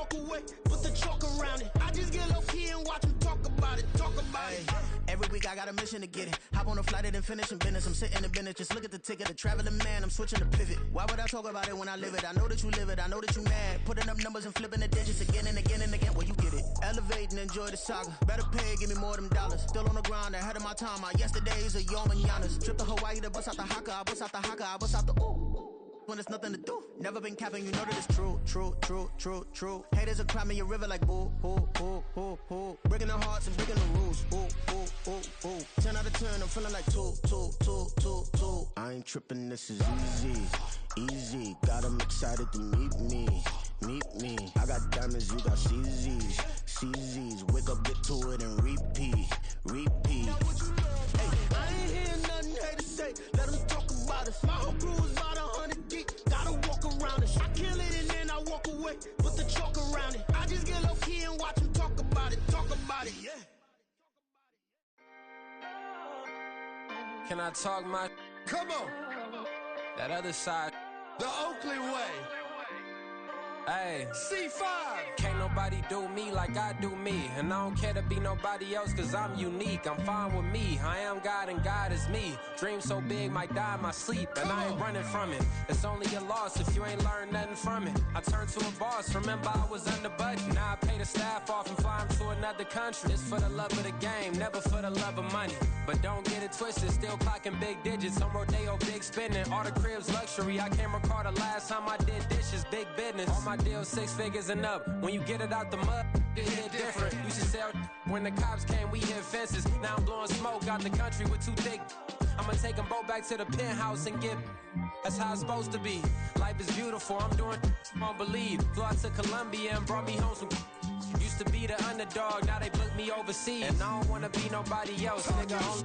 walk away, put the chalk around it. I just get low key and watch them talk about it, Every week I got a mission to get it. Hop on a flight and then finish in business. I'm sitting in business, just look at the ticket. The traveling man, I'm switching to pivot. Why would I talk about it when I live it? I know that you live it, I know that you mad. Putting up numbers and flipping the digits again and again and again. Well, you get it. Elevate and enjoy the saga. Better pay, give me more them dollars. Still on the grind, ahead of my time. My yesterdays are your mananas. Trip to Hawaii to bust out the haka. I bust out the haka, I bust out the ooh. When there's nothing to do. Never been capping, you know that it's true, true, true, true, true. Haters are crying me a river like boo, hoo, hoo, hoo, hoo. Breaking their hearts and breaking the rules. Ooh, ooh, ooh, ooh. 10 out of 10, I'm feeling like 2, 2, 2, 2, 2. I ain't tripping, this is easy, easy. Got 'em excited to meet me, meet me. I got diamonds, you got CZs, CZs. Wake up, get to it and repeat, repeat. Hey, I ain't hearing nothing haters say. Let them talk about us. My whole crew is about 100 deep. Gotta walk around it. I kill it and then I walk away. Put the chalk around it. I just get low key and watch them talk about it. Yeah. Can I talk my? Come on. That other side. The Oakley way. Hey, C5. can't nobody do me like I do me. And I don't care to be nobody else cause I'm unique. I'm fine with me, I am God and God is me. Dream so big, might die in my sleep. And I ain't running from it. It's only a loss if you ain't learned nothing from it. I turned to a boss, remember I was under budget. Now I pay the staff off and fly them to another country. It's for the love of the game, never for the love of money. But don't get it twisted, still clocking big digits. On Rodeo, big spending, all the cribs luxury. I can't recall the last time I did dishes, big business. All my deals 6 figures and up. When you get it out the mud, it hit different. Used to sell when the cops came, we hit fences. Now I'm blowing smoke out the country with 2 thick. I'ma take them both back to the penthouse and get. That's how it's supposed to be. Life is beautiful, I'm doing won't believe. Flew out to Colombia and brought me home some. Used to be the underdog, now they book me overseas. And I don't wanna be nobody else, nigga.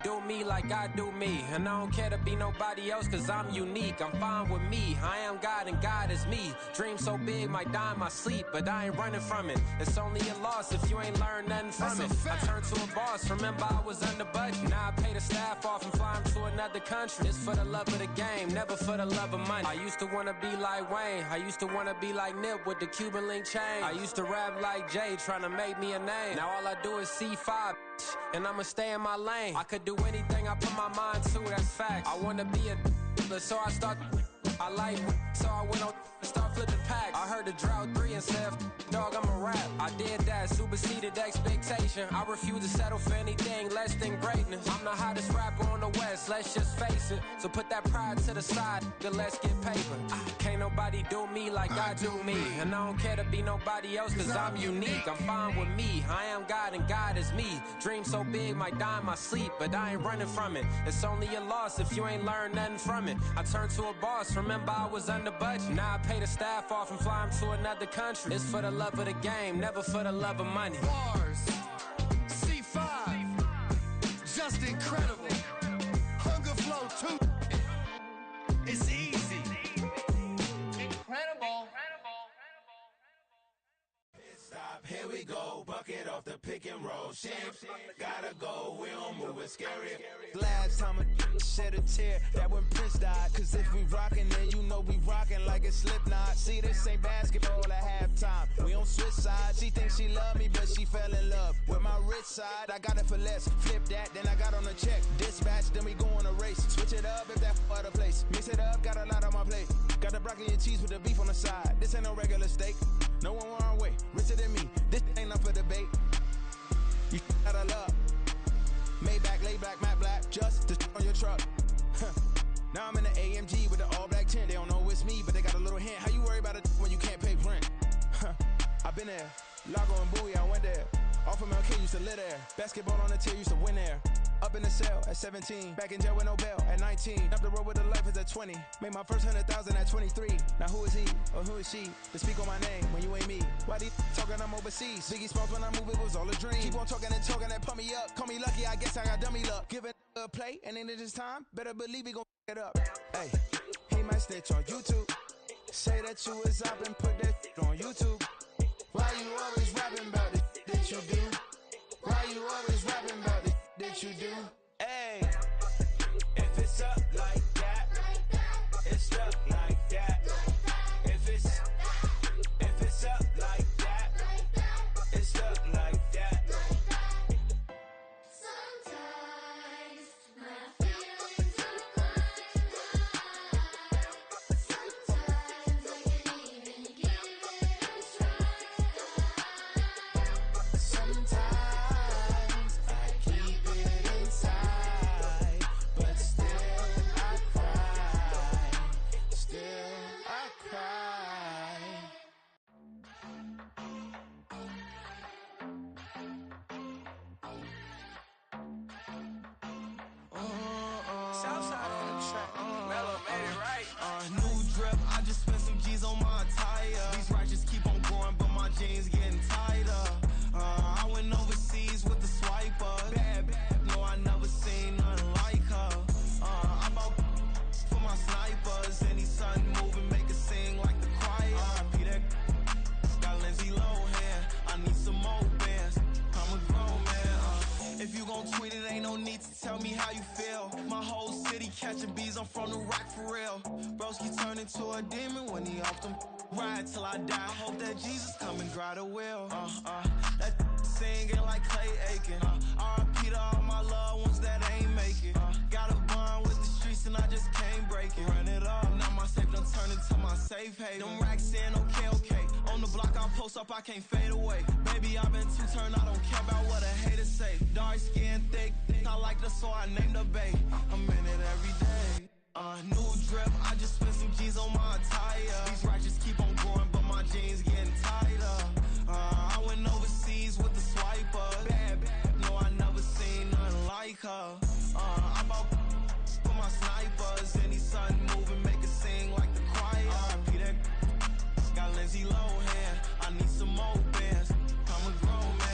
Do me like I do me. And I don't care to be nobody else cause I'm unique. I'm fine with me, I am God and God is me. Dream so big, might die in my sleep. But I ain't running from it. It's only a loss if you ain't learned nothing from it. I turned to a boss, remember I was under budget. Now I pay the staff off and fly them to another country. It's for the love of the game, never for the love of money. I used to wanna be like Wayne, I used to wanna be like Nip with the Cuban link chain. I used to rap like Jay, trying to make me a name. Now all I do is C5, and I'ma stay in my lane. I could do anything I put my mind to, that's fact. I wanna be a so I start. I like, so I went on and start flipping packs. I heard the drought 3 and said, dog, I'm a rap. I did that, superseded expectation. I refuse to settle for anything less than greatness. I'm the hottest rapper on the West, let's just face it. So put that pride to the side, then let's get paper. Can't nobody do me like I do me. And I don't care to be nobody else cause I'm unique. I'm fine with me, I am God and God is me. Dream so big, might die in my sleep. But I ain't running from it. It's only a loss if you ain't learned nothing from it. I turned to a boss, remember I was under budget. Now I pay the staff off and fly them to another country. It's for the love of the game, never for the love of money. Bars. C5. Just incredible. Hunger Flow 2. It's easy. Incredible. Stop, here we go, bucket off the pick and roll. Shit, gotta go, we don't move, it's scary. Last time a shed a tear, that when Prince died. Cause if we rockin', then you know we rockin' like it's Slipknot. See, this ain't basketball at halftime. We on switch sides. She thinks she love me, but she fell in love with my rich side. I got it for less. Flip that, then I got on a check. Dispatch, then we go on a race. Switch it up if that other place. Mix it up, got a lot on my plate. Got the broccoli and cheese with the beef on the side. This ain't no regular steak. No one wrong way. Richer than me. This ain't up for debate. You got a love. Maybach, lay back, matte black. Just to on your truck. Now I'm in the AMG with the all black tint. They don't know it's me, but they got a little hint. How you worry about it when you can't pay rent? I've been there. Lago and Bowie, I went there. Off of MLK, used to live there. Basketball on the tier, used to win there. Up in the cell at 17. Back in jail with no bail at 19. Up the road with the life is at 20. Made my first 100,000 at 23. Now who is he or who is she to speak on my name when you ain't me? Why they talking I'm overseas? Biggie Smalls when I move, it was all a dream. Keep on talking and pump me up. Call me lucky, I guess I got dummy luck. Give it a play and then it's time. Better believe he gon' it up. Hey, he might snitch on YouTube. Say that you was up and put that on YouTube. Why you always rapping about the that you do? Why you always rapping about the that you do? Hey, if it's up like that, it's up like that. If it's up Southside on the track. Mellow made it right. New drip, I just spent some G's on my attire. These righteous keep on going, but my jeans getting tighter. I went overseas with the swiper. Bad, no, I never seen nothing like her. I bought for my snipers. Any sun moving, make it sing like the choir. RIP that got Lindsay Lohan. I need some more bands. I'm a grown man. If you gon' tweet it, ain't no need to tell me how you feel. My whole city catching bees, I'm from the rack for real. Broski turn into a demon when he off them. Ride till I die. I hope that Jesus come and dry the wheel. That singing like Clay Aiken. RIP to all my loved ones that ain't make it. Got a bond with the streets and I just can't break it. Run it up, now my safe done turn into my safe haven. Them racks in, okay. On the block I post up, I can't fade away. Baby, I've been too turned, I don't care about what a hater say. Dark skin, thick, I like the so I named the bay. I'm in it every day. New drip, I just spent some G's on my attire. These righteous keep on going, but my jeans getting tighter. I went overseas with the swiper. Bad, no, I never seen nothing like her. I bought for my snipers. Any sun moving, make it sing like the choir. RIP that got Lindsay Lohan. I need some more bands. I'm a grown man.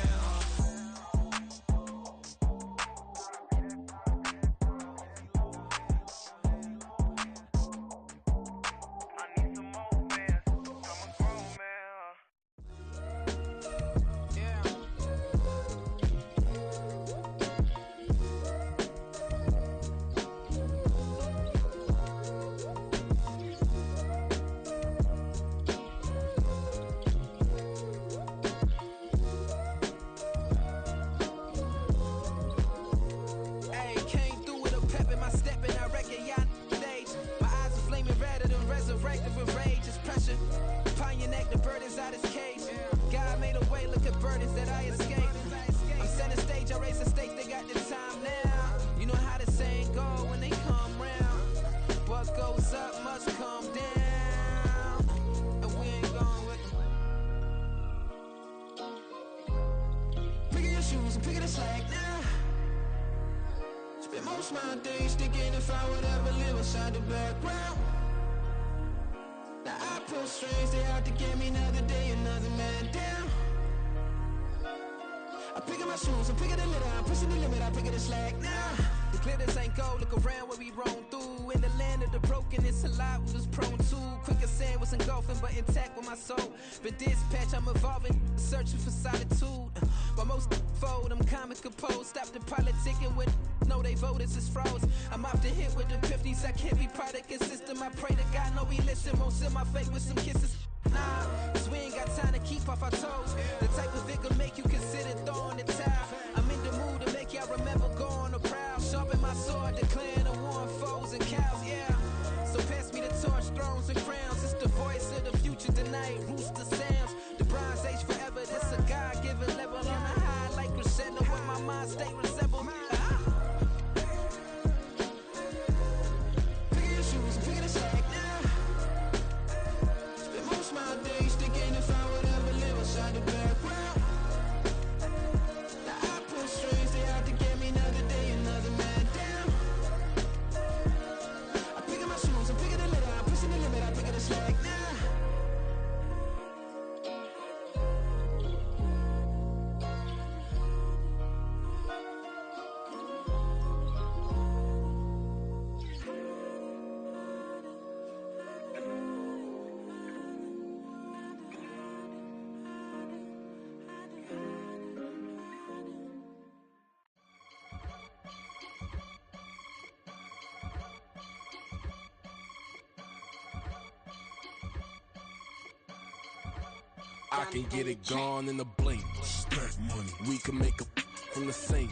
I can get it gone in a blink. Stack money. We can make a from the sink.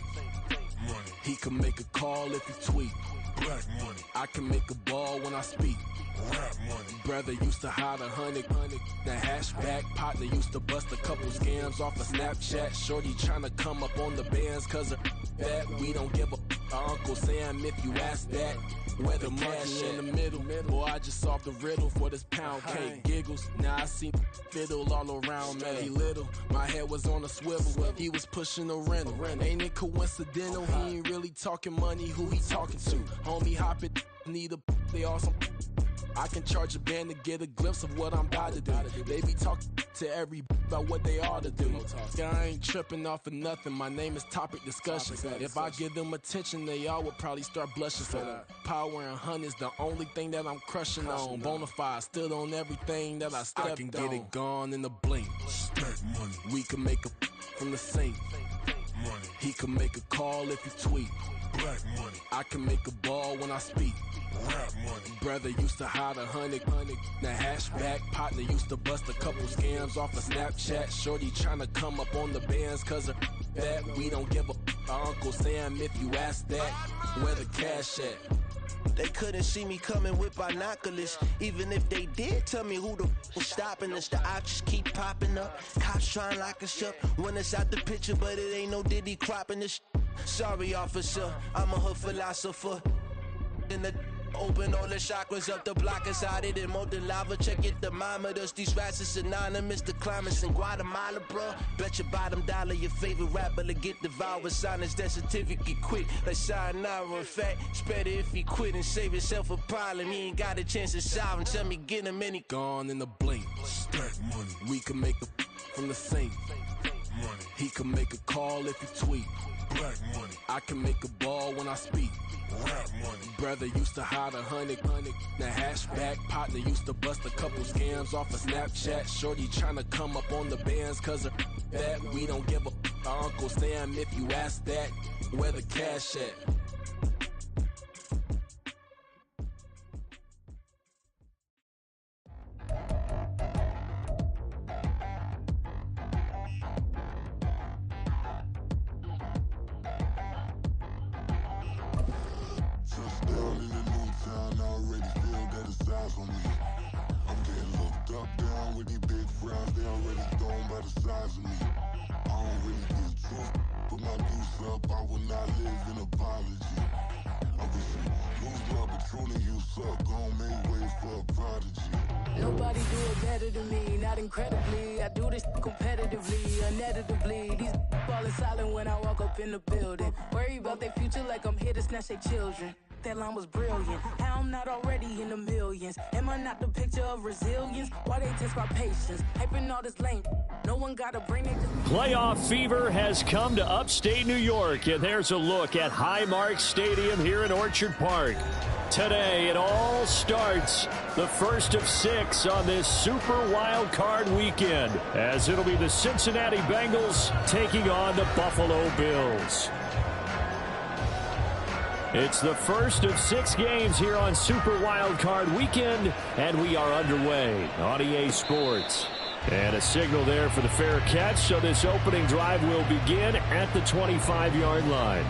Money. He can make a call if he tweet. Black money. I can make a ball when I speak. Rap money. Brother used to hide 100. The hashback partner used to bust a couple scams off of Snapchat. Shorty tryna come up on the bands cause of that. We don't give a Uncle Sam if you ask that. Where the money in the middle. Boy, I just solved the riddle for this pound cake. Giggles. Now I see fiddle all around me. Little, my head was on a swivel. He was pushing a rental. Ain't it coincidental? He ain't really talking money. Who he talking to? Homie hopping, need a they awesome. I can charge a band to get a glimpse of what I'm about to do. They be talking to every about what they ought to do. I ain't tripping off of nothing. My name is Topic Discussion. If I give them attention, they all would probably start blushing. So power and hunt is the only thing that I'm crushing on. Bonafide, stood on everything that I stepped on. I can get it gone in a blink. Money. We can make a from the sink. Money. He can make a call if he tweet. Black money. I can make a ball when I speak. Rap money. Brother used to hide 100. The hashback partner used to bust a couple scams off of Snapchat. Shorty tryna come up on the bands cause of that. We don't give a Uncle Sam if you ask that. Where the cash at? They couldn't see me coming with binoculars. Even if they did, tell me who the was stopping us. The options keep popping up. Cops trying lock us up. When it's out the picture, but it ain't no Diddy cropping this. Sorry, officer, I'm a hood philosopher. In the open all the chakras up the block inside it and molten lava. Check your thermometers. These rats is synonymous to climates in Guatemala, bro. Bet your bottom dollar your favorite rapper to get devoured. Sign his death certificate quick. Like sayonara. In fact, it's better if he quit and save himself a problem. He ain't got a chance to solve him. Tell me get him any gone in the blink. Stack money. We can make a from the sink. Money. He can make a call if he tweet. Black money. I can make a ball when I speak. Rap money. Brother used to hide 100. The hashback partner used to bust a couple scams off of Snapchat. Shorty tryna come up on the bands cause of that. We don't give a Uncle Sam if you ask that. Where the cash at? Nobody do it better than me, not incredibly. I do this competitively, uneditably. These falling silent when I walk up in the building. Worry about their future like I'm here to snatch their children. That line was brilliant. How I'm not already in the millions? Am I not the picture of resilience? Why they test my patience? Hyping all this lame. No one got to bring it. Playoff fever has come to upstate New York, and there's a look at Highmark Stadium here in Orchard Park. Today, it all starts the first of 6 on this Super Wild Card weekend, as it'll be the Cincinnati Bengals taking on the Buffalo Bills. It's the first of 6 games here on Super Wild Card weekend, and we are underway on EA Sports. And a signal there for the fair catch, so this opening drive will begin at the 25-yard line.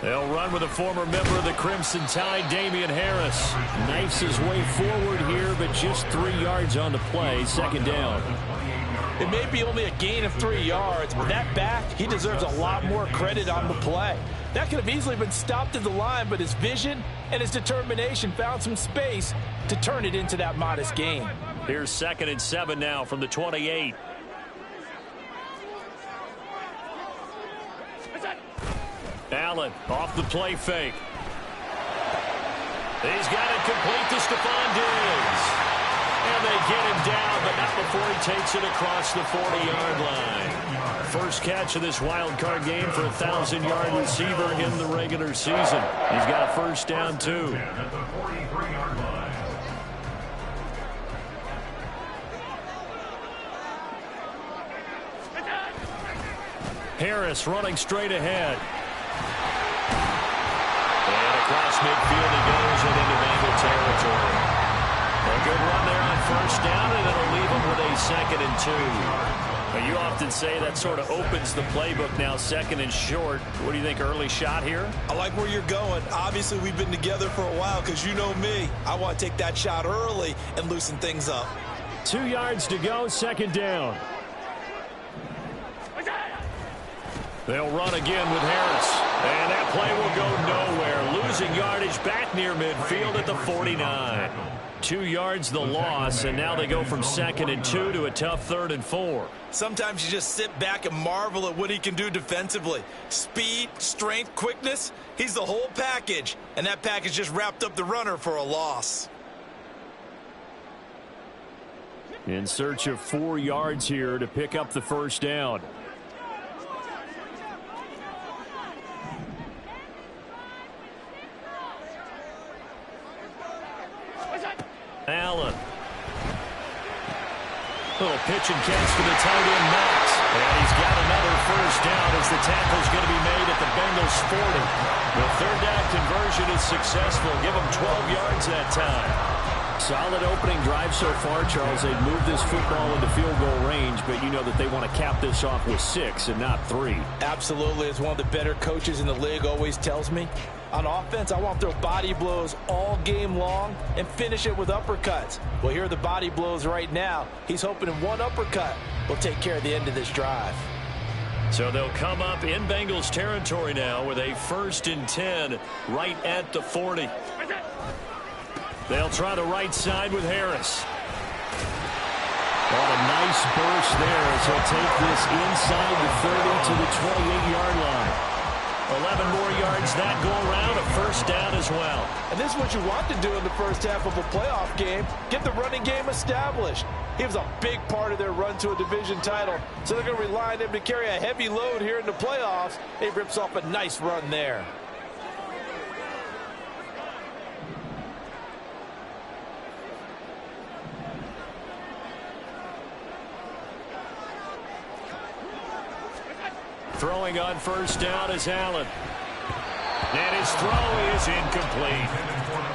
They'll run with a former member of the Crimson Tide, Damian Harris. Knifes his way forward here, but just 3 yards on the play, second down. It may be only a gain of 3 yards, but that back, he deserves a lot more credit on the play. That could have easily been stopped at the line, but his vision and his determination found some space to turn it into that modest gain. Here's 2nd and 7 now from the 28. Allen off the play fake. He's got it complete to Stephon Diggs. And they get him down, but not before he takes it across the 40-yard line. First catch of this wild card game for a 1,000-yard receiver in the regular season. He's got a first down, too. Harris running straight ahead. And across midfield he goes and into Bengal territory. A good run there on first down, and it'll leave him with a be 2nd and 2. But you often say that sort of opens the playbook now, 2nd and short. What do you think, early shot here? I like where you're going. Obviously, we've been together for a while because you know me. I want to take that shot early and loosen things up. 2 yards to go, 2nd down. They'll run again with Harris. And that play will go nowhere. Losing yardage back near midfield at the 49. 2 yards the loss, and now they go from 2nd and 2 to a tough 3rd and 4. Sometimes you just sit back and marvel at what he can do defensively. Speed, strength, quickness, he's the whole package. And that package just wrapped up the runner for a loss. In search of 4 yards here to pick up the 1st down. Allen. Little pitch and catch to the tight end, Max. And he's got another 1st down as the tackle's going to be made at the Bengals 40. The 3rd down conversion is successful. Give them 12 yards that time. Solid opening drive so far, Charles. They've moved this football into field goal range, but you know that they want to cap this off with 6 and not 3. Absolutely. As one of the better coaches in the league always tells me, on offense, I want to throw body blows all game long and finish it with uppercuts. Well, here are the body blows right now. He's hoping in one uppercut will take care of the end of this drive. So they'll come up in Bengals territory now with a 1st and 10 right at the 40. They'll try the right side with Harris. What a nice burst there as he'll take this inside the 30 to the 28-yard line. 11 more yards that go around, a 1st down as well. And this is what you want to do in the first half of a playoff game. Get the running game established. He was a big part of their run to a division title, so they're going to rely on him to carry a heavy load here in the playoffs. He rips off a nice run there. Throwing on 1st down is Allen. And his throw is incomplete.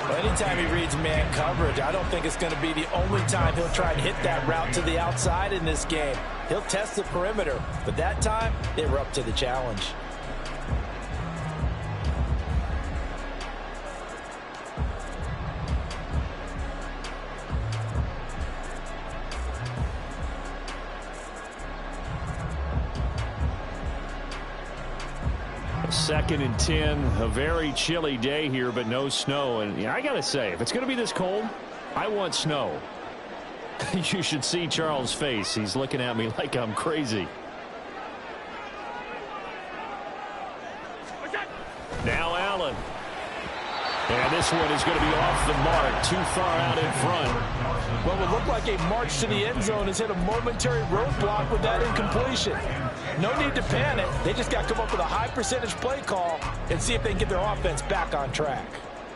Well, anytime he reads man coverage, I don't think it's going to be the only time he'll try and hit that route to the outside in this game. He'll test the perimeter, but that time they were up to the challenge. Second and 10, a very chilly day here, but no snow. And I got to say, if it's going to be this cold, I want snow. You should see Charles' face. He's looking at me like I'm crazy. Now Allen. And this one is going to be off the mark, too far out in front. What would look like a march to the end zone has hit a momentary roadblock with that incompletion. No need to panic. They just got to come up with a high percentage play call and see if they can get their offense back on track.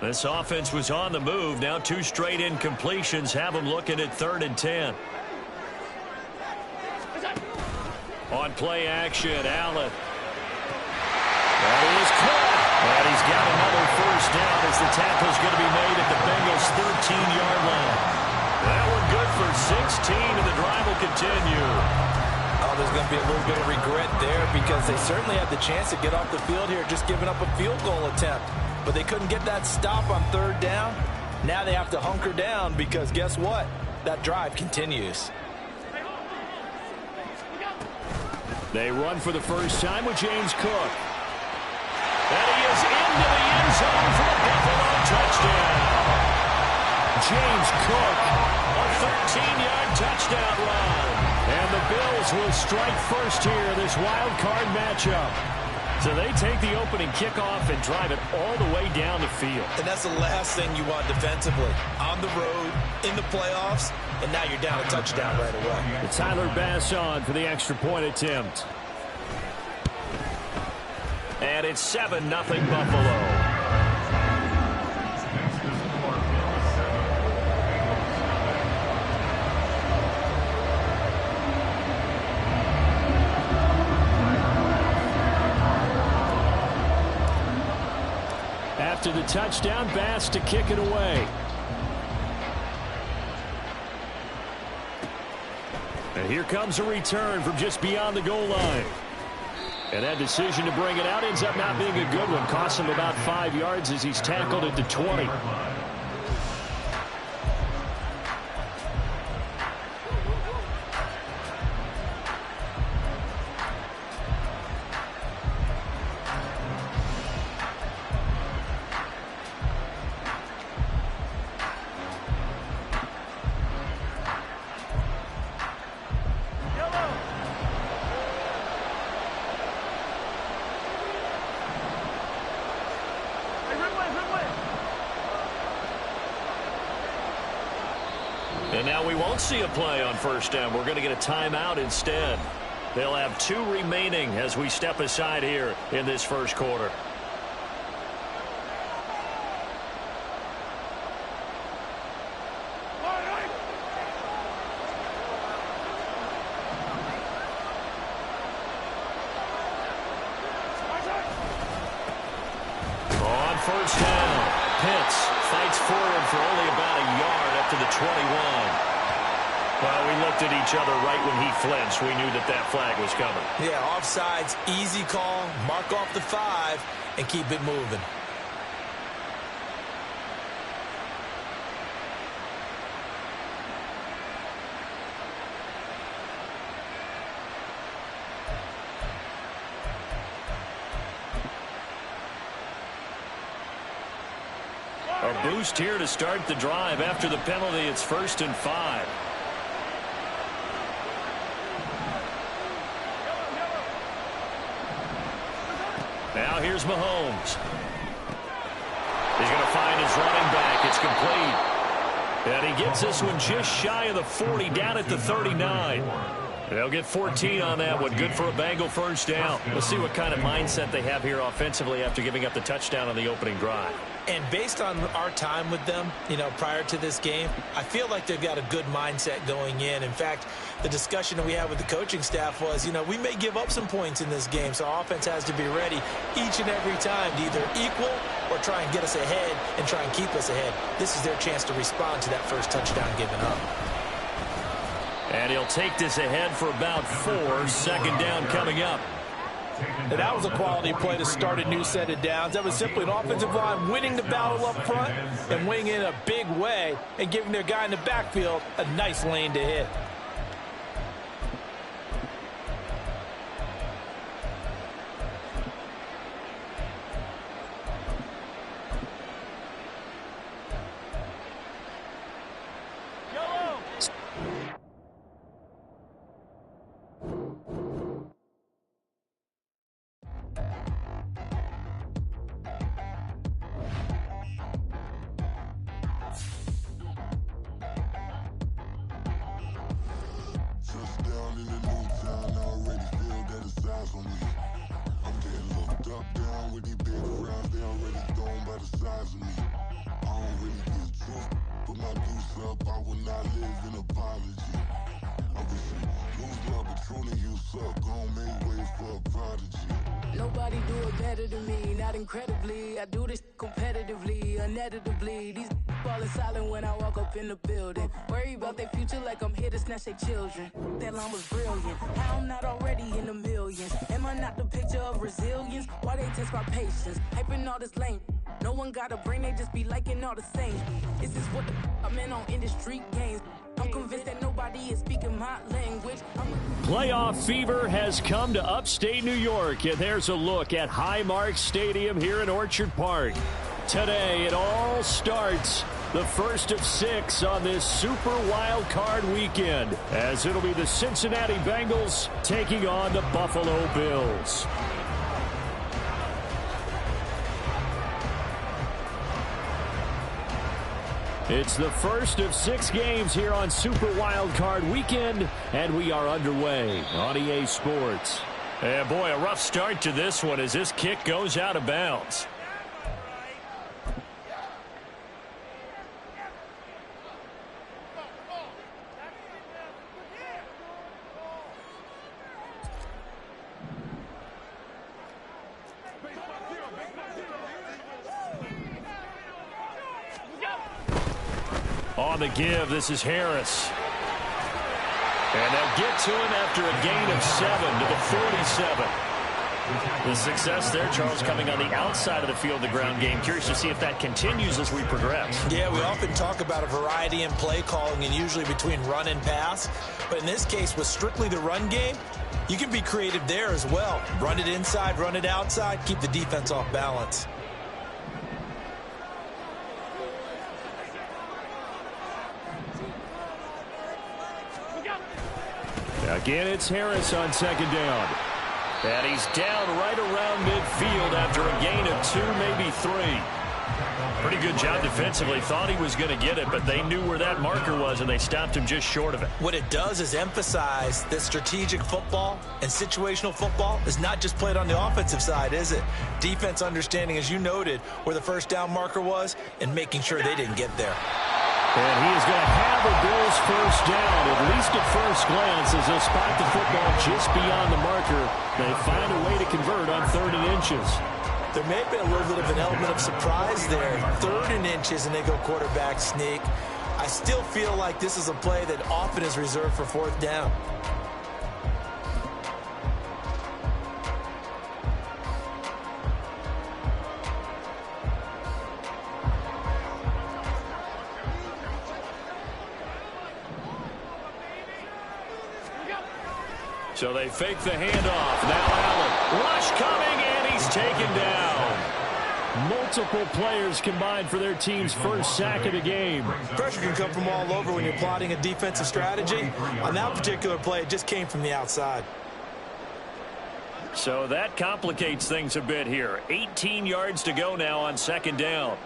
This offense was on the move. Now 2 straight incompletions have them looking at 3rd and 10. On play action, Allen. That is caught. And he's got another 1st down as the tackle's going to be made at the Bengals' 13-yard line. That one good for 16, and the drive will continue. Oh, there's going to be a little bit of regret there because they certainly had the chance to get off the field here just giving up a field goal attempt. But they couldn't get that stop on 3rd down. Now they have to hunker down because guess what? That drive continues. They run for the first time with James Cook. And he is into the end zone for a Buffalo touchdown. James Cook, a 13-yard touchdown run. And the Bills will strike first here, this wild card matchup. So they take the opening kickoff and drive it all the way down the field. And that's the last thing you want defensively. On the road, in the playoffs, and now you're down a touchdown right away. Tyler Bass on for the extra point attempt. And it's 7-0 Buffalo. After the touchdown, Bass to kick it away. And here comes a return from just beyond the goal line. And that decision to bring it out ends up not being a good one. Costs him about 5 yards as he's tackled at the 20. And now we won't see a play on first down. We're going to get a timeout instead. They'll have 2 remaining as we step aside here in this first quarter. On first down, Pitts fights forward for only about a yard up to the 21. Well, we looked at each other right when he flinched. We knew that that flag was coming. Yeah, offsides, easy call, mark off the 5, and keep it moving. A boost here to start the drive. After the penalty, it's 1st and 5. Now here's Mahomes. He's going to find his running back. It's complete. And he gets this one just shy of the 40, down at the 39. They'll get 14 on that one. Good for a Bengal first down. Let's see what kind of mindset they have here offensively after giving up the touchdown on the opening drive. And based on our time with them, prior to this game, I feel like they've got a good mindset going in. In fact, the discussion that we had with the coaching staff was, we may give up some points in this game, so our offense has to be ready each and every time to either equal or try and get us ahead and try and keep us ahead. This is their chance to respond to that first touchdown given up. And he'll take this ahead for about 4. 2nd down coming up. And that was a quality play to start a new set of downs. That was simply an offensive line winning the battle up front and winning in a big way and giving their guy in the backfield a nice lane to hit. Nobody do it better than me, not incredibly. I do this competitively, uneditably. These falling silent when I walk up in the building. Worry about their future like I'm here to snatch their children. That line was brilliant. How I'm not already in the millions? Am I not the picture of resilience? Why they test my patience? Hyping all this lame. No one got a brain, they just be liking all the same. Is this what the I'm in on industry games? I'm convinced that nobody is speaking my language. Playoff fever has come to upstate New York, and there's a look at Highmark Stadium here in Orchard Park. Today, it all starts the first of 6 on this Super Wild Card weekend, as it'll be the Cincinnati Bengals taking on the Buffalo Bills. It's the first of 6 games here on Super Wild Card weekend, and we are underway on EA Sports. And boy, a rough start to this one as this kick goes out of bounds. On the give, this is Harris. And they'll get to him after a gain of 7 to the 47. The success there, Charles, coming on the outside of the field, the ground game. Curious to see if that continues as we progress. Yeah, we often talk about a variety in play calling and usually between run and pass. But in this case, with strictly the run game, you can be creative there as well. Run it inside, run it outside, keep the defense off balance. Again, it's Harris on second down. And he's down right around midfield after a gain of 2, maybe 3. Pretty good job defensively. Thought he was going to get it, but they knew where that marker was, and they stopped him just short of it. What it does is emphasize that strategic football and situational football is not just played on the offensive side, is it? Defense understanding, as you noted, where the first down marker was and making sure they didn't get there. And he is going to have the Bills first down, at least at first glance, as they'll spot the football just beyond the marker. They find a way to convert on 3rd and inches. There may have been a little bit of an element of surprise there. 3rd and inches, and they go quarterback sneak. I still feel like this is a play that often is reserved for 4th down. So they fake the handoff. Now Allen. Rush coming, and he's taken down. Multiple players combined for their team's first sack of the game. Pressure can come from all over when you're plotting a defensive strategy. On that particular play, it just came from the outside. So that complicates things a bit here. 18 yards to go now on 2nd down.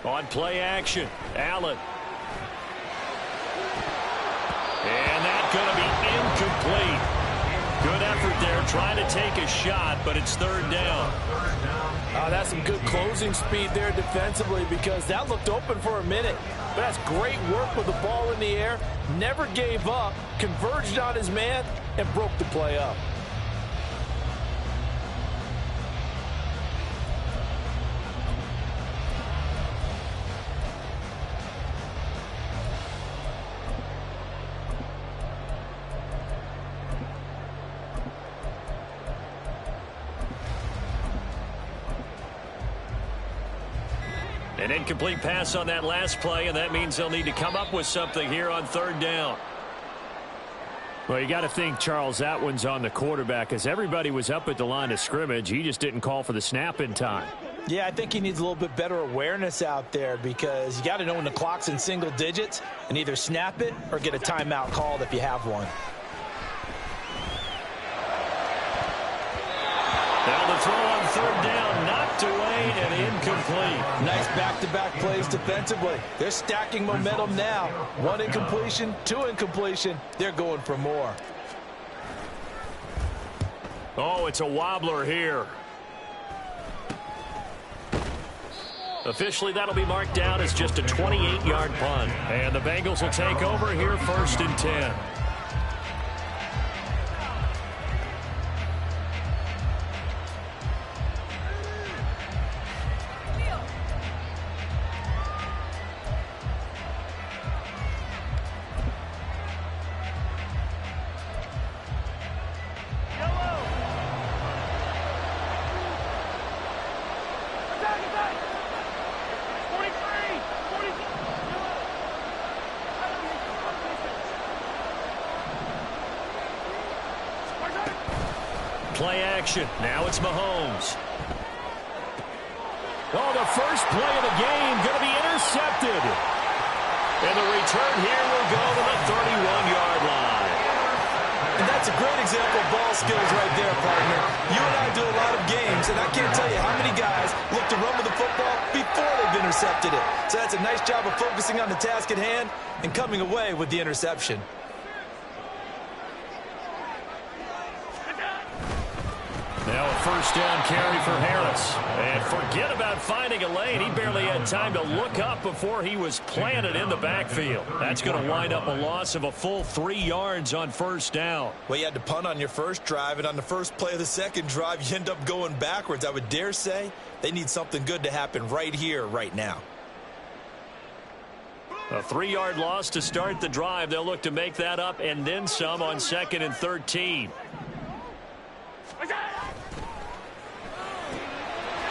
On play action, Allen. And that's going to be incomplete. Good effort there, trying to take a shot, but it's 3rd down. That's some good closing speed there defensively, because that looked open for a minute. But that's great work with the ball in the air. Never gave up, converged on his man, and broke the play up. An incomplete pass on that last play, and that means they'll need to come up with something here on 3rd down. Well, you got to think, Charles, that one's on the quarterback, as everybody was up at the line of scrimmage. He just didn't call for the snap in time. Yeah, I think he needs a little bit better awareness out there, because you got to know when the clock's in single digits and either snap it or get a timeout called if you have one. Now the throw on 3rd down, knocked away and incomplete. Nice back-to-back plays defensively. They're stacking momentum now. 1 incompletion, 2 incompletion. They're going for more. Oh, it's a wobbler here. Officially, that'll be marked down as just a 28-yard punt. And the Bengals will take over here 1st and 10. Play action. Now it's Mahomes. Oh, the first play of the game going to be intercepted. And the return here will go to the 31-yard line. And that's a great example of ball skills right there, partner. You and I do a lot of games, and I can't tell you how many guys look to run with the football before they've intercepted it. So that's a nice job of focusing on the task at hand and coming away with the interception. Now a first down carry for Harris. And forget about finding a lane. He barely had time to look up before he was planted in the backfield. That's going to wind up a loss of a full 3 yards on first down. Well, you had to punt on your first drive, and on the first play of the second drive, you end up going backwards. I would dare say they need something good to happen right here, right now. A 3-yard loss to start the drive. They'll look to make that up and then some on 2nd and 13.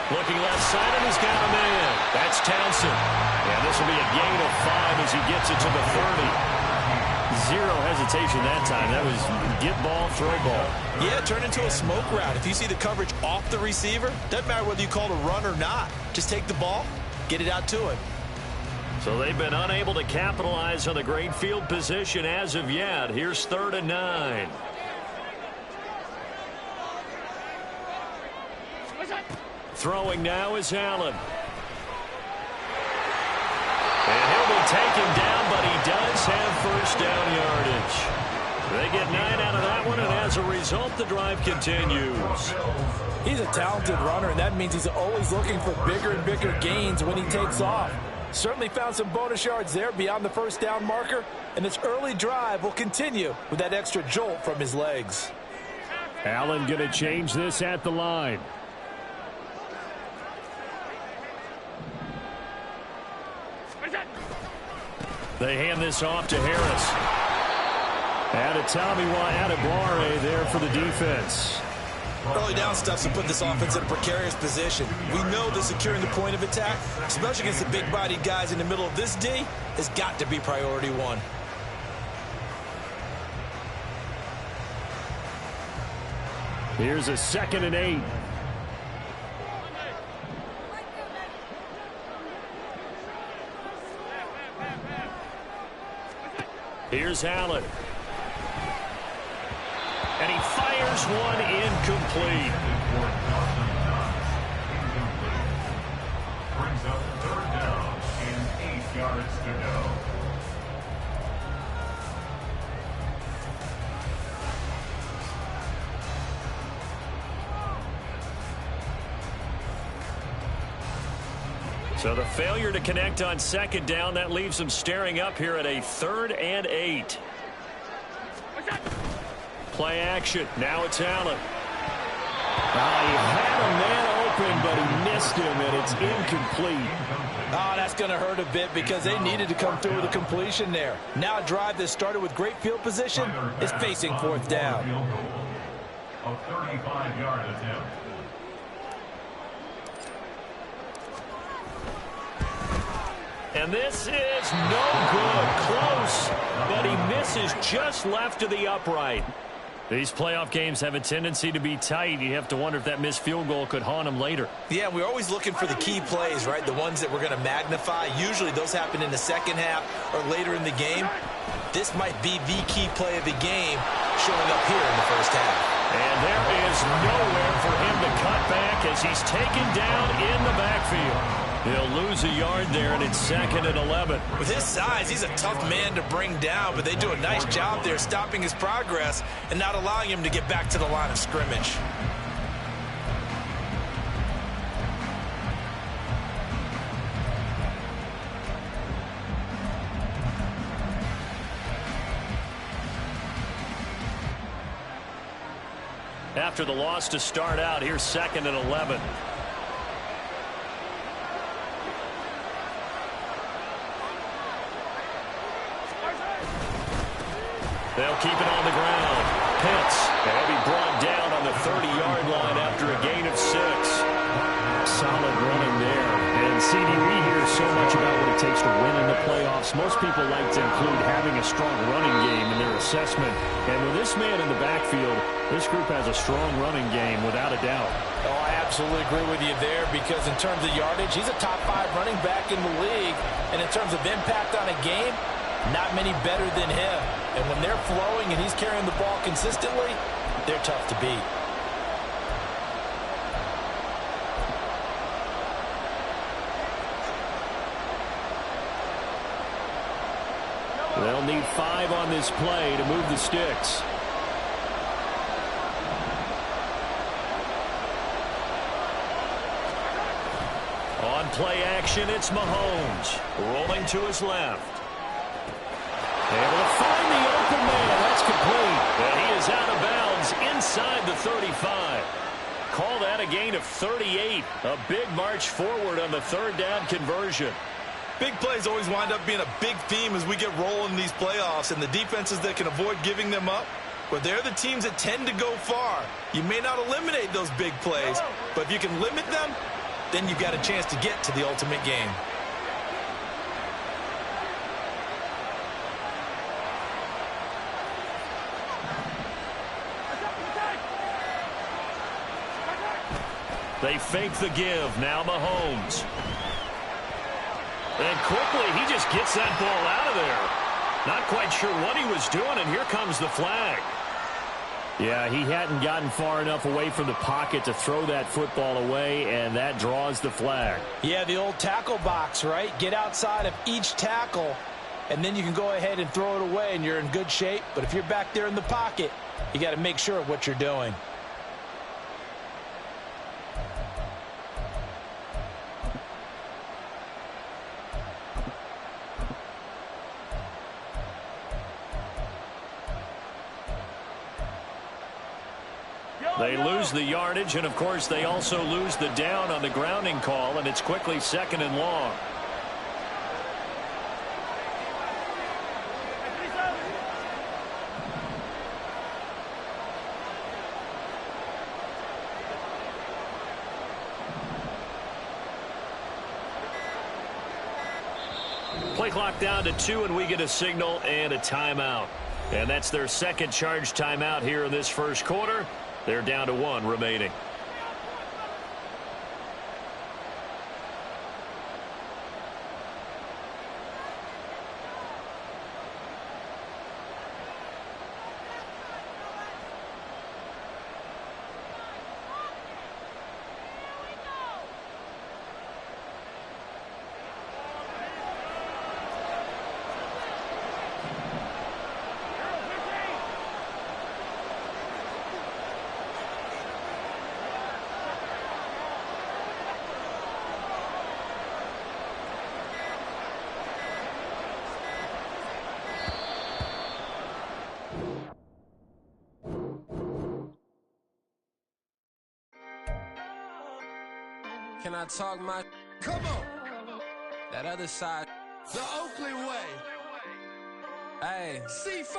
Looking left side, and he's got a man. That's Townsend. And this will be a gain of 5 as he gets it to the 30. Zero hesitation that time. That was get ball, throw ball. Yeah, turn into a smoke route. If you see the coverage off the receiver, doesn't matter whether you call it a run or not. Just take the ball, get it out to him. So they've been unable to capitalize on the great field position as of yet. Here's 3rd and 9. Throwing now is Allen. And he'll be taken down, but he does have first down yardage. They get 9 out of that one, and as a result, the drive continues. He's a talented runner, and that means he's always looking for bigger and bigger gains when he takes off. Certainly found some bonus yards there beyond the first down marker, and this early drive will continue with that extra jolt from his legs. Allen going to change this at the line. They hand this off to Harris. Adebawore there for the defense. Early down stuff to put this offense in a precarious position. We know that securing the point of attack, especially against the big-bodied guys in the middle of this D, has got to be priority 1. Here's a 2nd and 8. Here's Allen. And he fires one incomplete. Brings up 3rd down and 8 yards to go. So the failure to connect on 2nd down, that leaves them staring up here at a 3rd and 8. Play action. Now it's Allen. He had a man open, but he missed him, and it's incomplete. Oh, that's going to hurt a bit because they needed to come through with a completion there. Now a drive that started with great field position is facing 4th down. A 35-yard attempt. And this is no good. Close, but he misses just left of the upright. These playoff games have a tendency to be tight. You have to wonder if that missed field goal could haunt him later. Yeah, we're always looking for the key plays, right? The ones that we're going to magnify. Usually those happen in the second half or later in the game. This might be the key play of the game showing up here in the first half. And there is nowhere for him to cut back as he's taken down in the backfield. He'll lose a yard there, and it's 2nd and 11. With his size, he's a tough man to bring down, but they do a nice job there stopping his progress and not allowing him to get back to the line of scrimmage. After the loss to start out, here's 2nd and 11. They'll keep it on the ground. Pitts, and he'll be brought down on the 30-yard line after a gain of 6. Solid running there. And CD, we hear so much about what it takes to win in the playoffs. Most people like to include having a strong running game in their assessment. And with this man in the backfield, this group has a strong running game without a doubt. Oh, I absolutely agree with you there because in terms of yardage, he's a top 5 running back in the league. And in terms of impact on a game, not many better than him. And when they're flowing and he's carrying the ball consistently, they're tough to beat. They'll need 5 on this play to move the sticks. On play action, it's Mahomes. Rolling to his left. Able to find the open man. That's complete. And he is out of bounds inside the 35. Call that a gain of 38. A big march forward on the 3rd down conversion. Big plays always wind up being a big theme as we get rolling in these playoffs, and the defenses that can avoid giving them up, well, they're the teams that tend to go far. You may not eliminate those big plays, but if you can limit them, then you've got a chance to get to the ultimate game. They fake the give. Now Mahomes. And quickly, he just gets that ball out of there. Not quite sure what he was doing, and here comes the flag. Yeah, he hadn't gotten far enough away from the pocket to throw that football away, and that draws the flag. Yeah, the old tackle box, right? Get outside of each tackle, and then you can go ahead and throw it away, and you're in good shape. But if you're back there in the pocket, you got to make sure of what you're doing. They lose the yardage, and, of course, they also lose the down on the grounding call, and it's quickly 2nd and long. Play clock down to 2, and we get a signal and a timeout. And that's their second charge timeout here in this first quarter. They're down to 1 remaining. Can I talk my... Come on. That other side. The Oakley way. Hey. C5.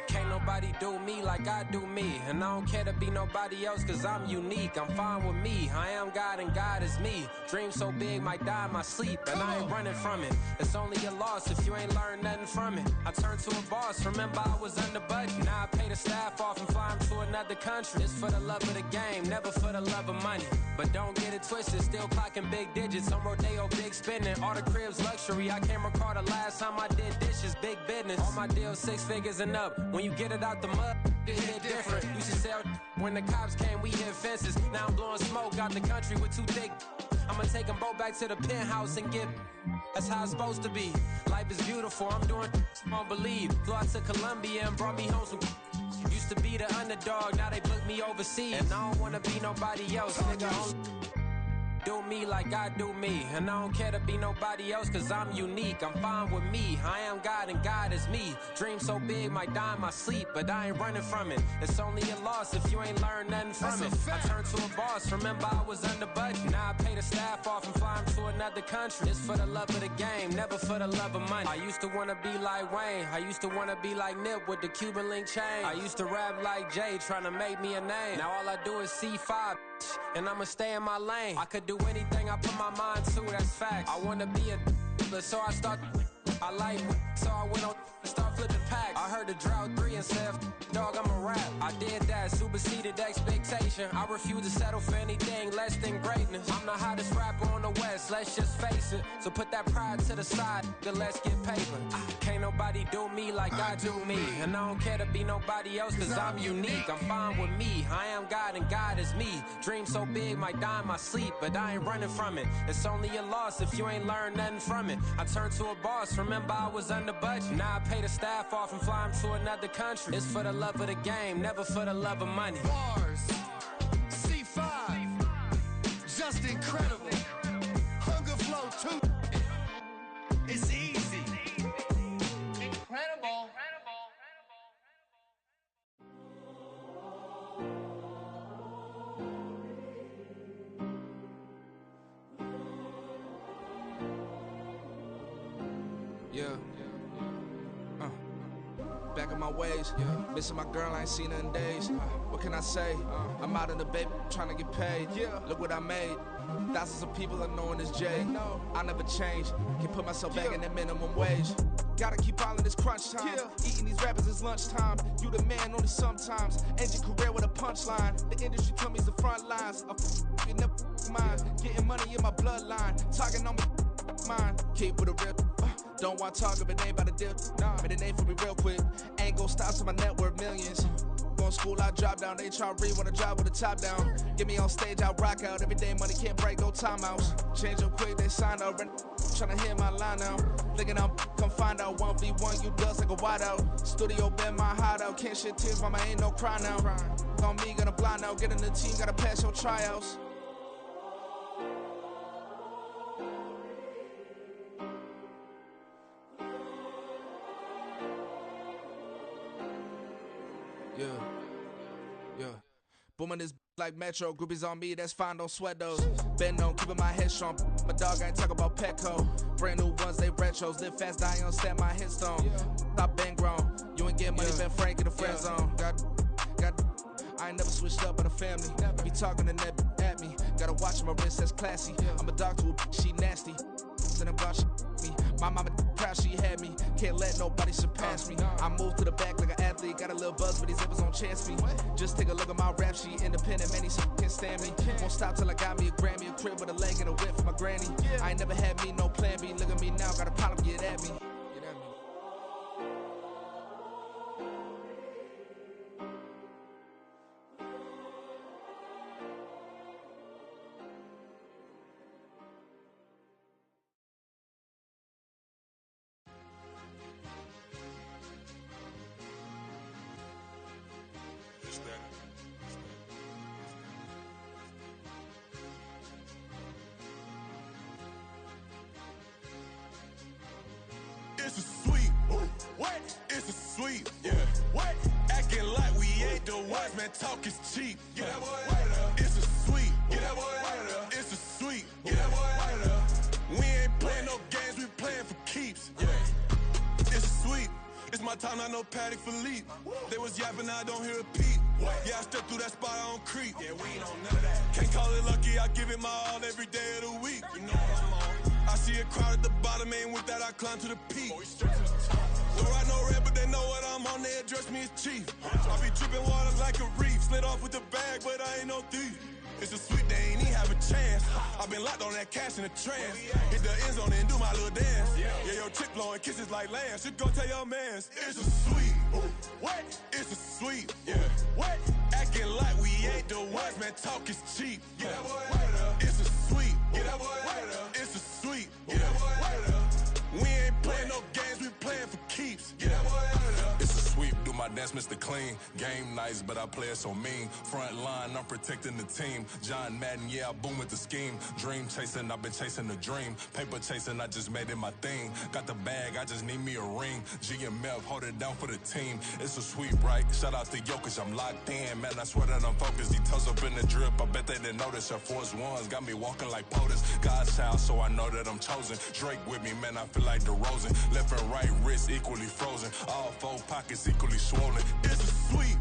Can't nobody do me like I do me. And I don't care to be nobody else cause I'm unique. I'm fine with me. I am God and God is me. Dream so big might die in my sleep. And I ain't running from it. It's only a loss if you ain't learned nothing from it. I turned to a boss. Remember I was under budget. Now I pay the staff off and fly them to another country. It's for the love of the game, never for the love of money. But don't get it twisted, still clocking big digits. On Rodeo, big spending. All the cribs luxury. I can't recall the last time I did dishes. Big business. All my deals 6 figures and up. When you get it out the mud, it hit different. You should sell when the cops came, we hit fences. Now I'm blowing smoke out the country with 2 thick. I'ma take them both back to the penthouse and get. That's how it's supposed to be. Life is beautiful. I'm doing won't believe. Flew out to Colombia and brought me home some. Used to be the underdog, now they book me overseas. And I don't wanna be nobody else, nigga. Do me like I do me. And I don't care to be nobody else cause I'm unique. I'm fine with me. I am God and God is me. Dream so big might die in my sleep. But I ain't running from it. It's only a loss if you ain't learned nothing from it. I turned to a boss. Remember I was under budget. Now I pay the staff off and fly them to another country. It's for the love of the game, never for the love of money. I used to wanna be like Wayne. I used to wanna be like Nip with the Cuban link chain. I used to rap like Jay trying to make me a name. Now all I do is C5 and I'ma stay in my lane. I could do anything I put my mind to, that's facts. I wanna be a so I start. I like so I went on and start flipping packs. I heard the drought 3 and said, dog, I'm a rap. I did that, superseded expectation. I refuse to settle for anything less than greatness. I'm the hottest rapper on the West, let's just face it. So put that pride to the side, then let's get paper. Can't nobody do me like I do me. And I don't care to be nobody else cause I'm unique. I'm fine with me, I am God and God is me. Dream so big might die in my sleep, but I ain't running from it. It's only a loss if you ain't learned nothing from it. I turned to a boss, remember I was under budget. Now I pay the staff off and fly them to another country. It's for the love of the game, never for the love of money. Bars. C5. Just incredible. Hunger Flow 2. It's easy. Incredible. back on my ways. Missing my girl, I ain't seen her in days. What can I say? I'm out in the baby, trying to get paid. Look what I made. Thousands of people are knowing this Jay. I never change. Can put myself back in that minimum wage. Gotta keep all in this crunch time. Eating these rappers is lunchtime. You the man only sometimes. End your career with a punchline. The industry told me it's the front lines. You never mind. Getting money in my bloodline. Talking on me, mine. Keep with a rip. Don't want to talk if it ain't about a dip. But it ain't for me real quick. Ain't gon' stop till my net worth millions. Going school, I drop down. They try to read when I drop with the top down. Get me on stage, I rock out. Every day money can't break, go timeouts. Change up quick, they signed up. Tryna hear my line now. Thinking I'm come find out 1v1, you dust like a wideout. Studio been my hideout. Can't shed tears, mama, ain't no cry now. On me, gonna blind out. Get in the team, gotta pass your tryouts. Yeah. Booming this like Metro, groupies on me, that's fine, don't sweat those. Been on, keeping my head strong. My dog ain't talking about Petco. Brand new ones, they retros. Live fast, die on set, my headstone. Stop been grown. You ain't getting money, been Frank in the friend zone. Got. I ain't never switched up on the family. Be talking to that at me. Gotta watch my wrist, that's classy. I'm a dog to a she nasty. Then I'm gone, she me. My mama proud she had me. Can't let nobody surpass me. I move to the back like an athlete. Got a little buzz, but these zippers don't chance me. Just take a look at my rap sheet. Independent, man, these can't stand me. Won't stop till I got me a Grammy. A crib with a leg and a whip for my granny. I ain't never had me, no plan B. Look at me now, got a problem, get at me. It's a sweep. What? It's a sweep. Yeah. What? Acting like we ain't the ones, man. Talk is cheap. Get that boy right up. It's a sweep. Get that boy right up. It's a sweep. Get that boy right up. We ain't playing no games, we playing for keeps. Yeah. It's a sweep. It's my time, I know Patty Philippe. They was yapping, I don't hear a peep. Yeah, I step through that spot, I don't creep. Yeah, we don't know that. Can't call it lucky, I give it my all every day of the week. You know what I'm on. I see a crowd at the bottom, and with that I climb to the peak. Don't ride no red, but they know what I'm on, they address me as chief. I be dripping water like a reef, slid off with the bag, but I ain't no thief. It's a sweet, they ain't even have a chance. I been locked on that cash in a trance. Hit the end zone and do my little dance. Yeah, your chick blowing kisses like lambs. You go tell your mans. It's a sweet. What? It's a sweet. Yeah. What? Acting like we ain't the ones, man. Talk is cheap. Get that boy right up. It's a sweet. Get that boy right up. It's a sweet. Get that boy right up. We ain't playing no games, we playing for keeps. Get that boy right up. It's a sweep, do my dance, Mr. Clean. Game nice, but I play it so mean. Front line, I'm protecting the team. John Madden, yeah, I boom with the scheme. Dream chasing, I've been chasing the dream. Paper chasing, I just made it my thing. Got the bag, I just need me a ring. G and Mel, hold it down for the team. It's a sweep, right? Shout out to Jokic, I'm locked in. Man, I swear that I'm focused. He toes up in the drip, I bet they didn't notice. Air Force Ones got me walking like POTUS. God's child, so I know that I'm chosen. Drake with me, man, I feel like DeRozan. Left and right wrist equally frozen. All four pockets equally swollen. It's a sweep.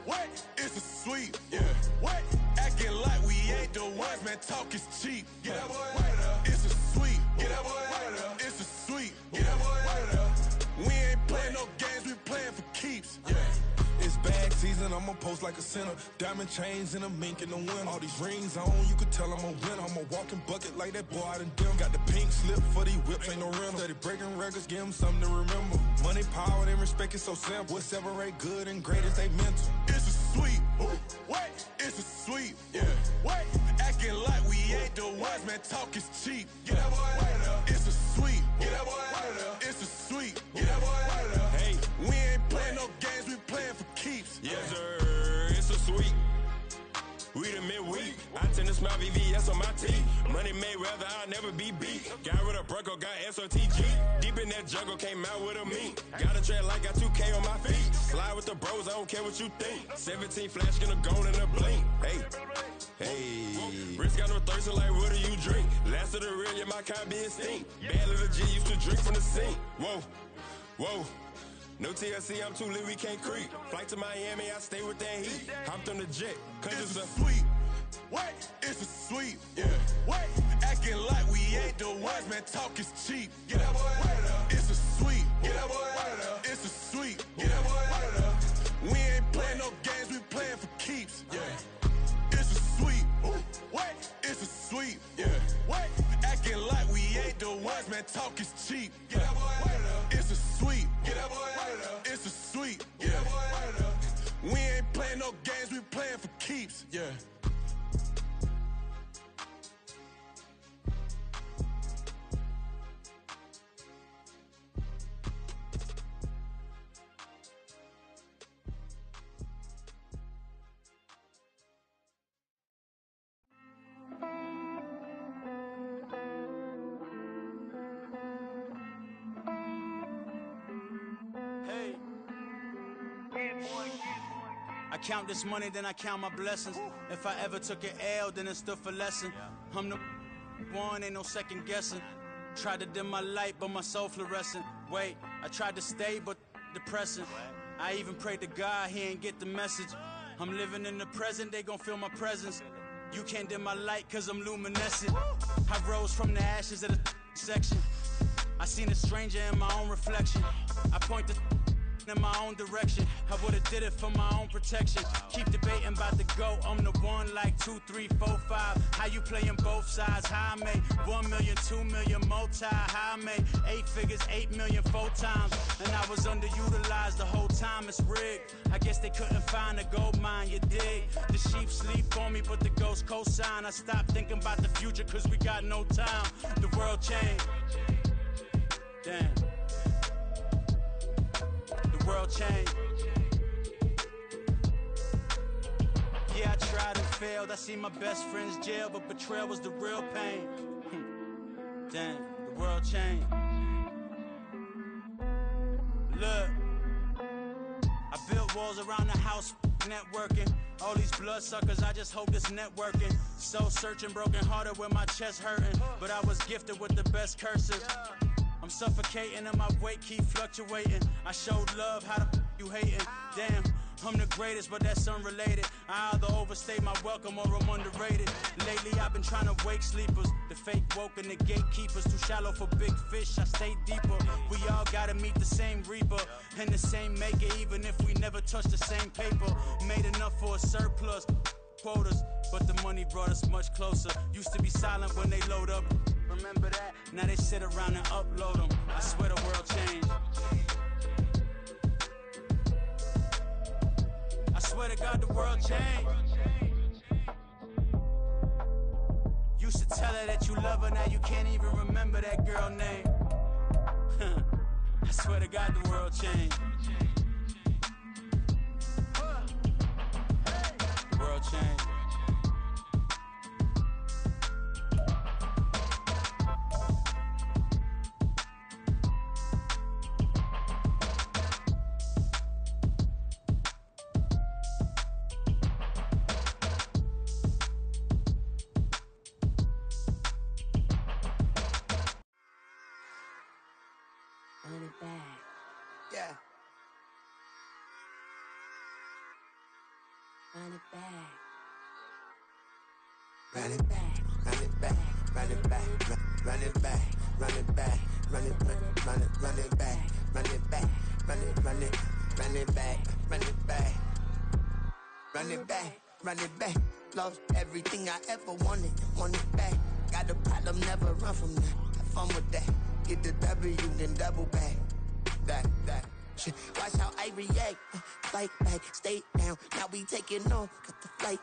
What? It's a sweep. Yeah. What? Acting like we ain't the ones, man. Talk is cheap. Get that boy right up. It's a sweep. Get that boy right up. It's a sweep. Get that boy right up. We ain't playing no games, we playing for keeps. Yeah. It's bag season, I'ma post like a sinner. Diamond chains and a mink in the wind. All these rings on, you could tell I'm a winner. I'm a walking bucket like that boy out in dim. Got the pink slip for these whips, ain't no rental. Steady breaking records, give them something to remember. Money, power, and respect is so simple. What separate good and great is they mental. It's a sweep. What? It's a sweep. Yeah. What? Acting like we ain't the ones, man. Talk is cheap. Get that boy right up. It's a sweep. Get that boy right up. It's a sweep. Get that boy right up. Hey, we ain't playing no games, we playing for keeps. Yes, sir. It's a sweep. We the midweek. I tend to smile VVS on my teeth. Money made rather I'll never be beat. Got rid of Bronco, got SOTG. Deep in that jungle, came out with a meat. Got a tread like got 2K on my feet. Slide with the bros, I don't care what you think. 17 flash, gonna go in a blink. Hey. Wrist got no thirst, like what do you drink? Last of the real, yeah, my kind be extinct. Bad little G used to drink from the sink. Whoa. No TLC, I'm too lit, we can't creep. Flight to Miami, I stay with that heat. Hopped on the jet, cause It's a sweet. What? It's a sweet. Yeah. What? Acting like we ain't the ones, man. Talk is cheap. Get that boy out of there. It's a sweet. Get that boy out of there. It's a sweet. Get that boy out of there. We ain't playing no games, we playing for keeps. Yeah. It's a sweet. What? It's a sweet. Yeah. What? Acting like we ain't the ones, man. Talk is cheap. Get that boy out of there. It's a sweet. Get that boy out of there. It's a sweet. Get that boy out of there. We ain't playing no games, we playing for keeps. Yeah. I count this money, then I count my blessings. If I ever took an L, then it stood for lesson. I'm the one, ain't no second guessing. Tried to dim my light, but my soul fluorescent. Wait, I tried to stay, but depressing. I even prayed to God, he ain't get the message. I'm living in the present, they gon' feel my presence. You can't dim my light, cause I'm luminescent. I rose from the ashes of the section. I seen a stranger in my own reflection. I point the in my own direction. I would've did it for my own protection. Keep debating about the GOAT. I'm the one like 2, 3, 4, 5. How you playing both sides? How I made 1 million, 2 million, multi. How I made 8 figures, 8 million, 4 times. And I was underutilized the whole time. It's rigged. I guess they couldn't find a gold mine, you dig? The sheep sleep on me, but the ghost cosign. I stopped thinking about the future, cause we got no time. The world changed. Damn. The world changed. Yeah, I tried and failed. I seen my best friends jail, but betrayal was the real pain. Damn, the world changed. Look, I built walls around the house, networking. All these bloodsuckers, I just hope this networking. Soul searching, broken hearted with my chest hurting. But I was gifted with the best cursive. I'm suffocating and my weight keep fluctuating. I showed love, how the you hating? Damn, I'm the greatest, but that's unrelated. I either overstay my welcome or I'm underrated. Lately I've been trying to wake sleepers. The fake woke and the gatekeepers. Too shallow for big fish, I stay deeper. We all gotta meet the same reaper and the same maker, even if we never touch the same paper. Made enough for a surplus quotas, but the money brought us much closer. Used to be silent when they load up. Remember that? Now they sit around and upload them. I swear the world changed. I swear to God the world changed. Used to tell her that you love her, now you can't even remember that girl name. I swear to God the world changed. The world changed. Run it back. Yeah. Run it back. Run it back, run it back, run it back, run it back, run it back, run it back, run it back, run it back, run it back, run it back, run it back, run it back. Lost everything I ever wanted, want it back. Got a problem, never run from that. Have fun with that. Get the W, then double back. That shit. Watch how I react. Fight back, stay down. Now we taking off, got the flight.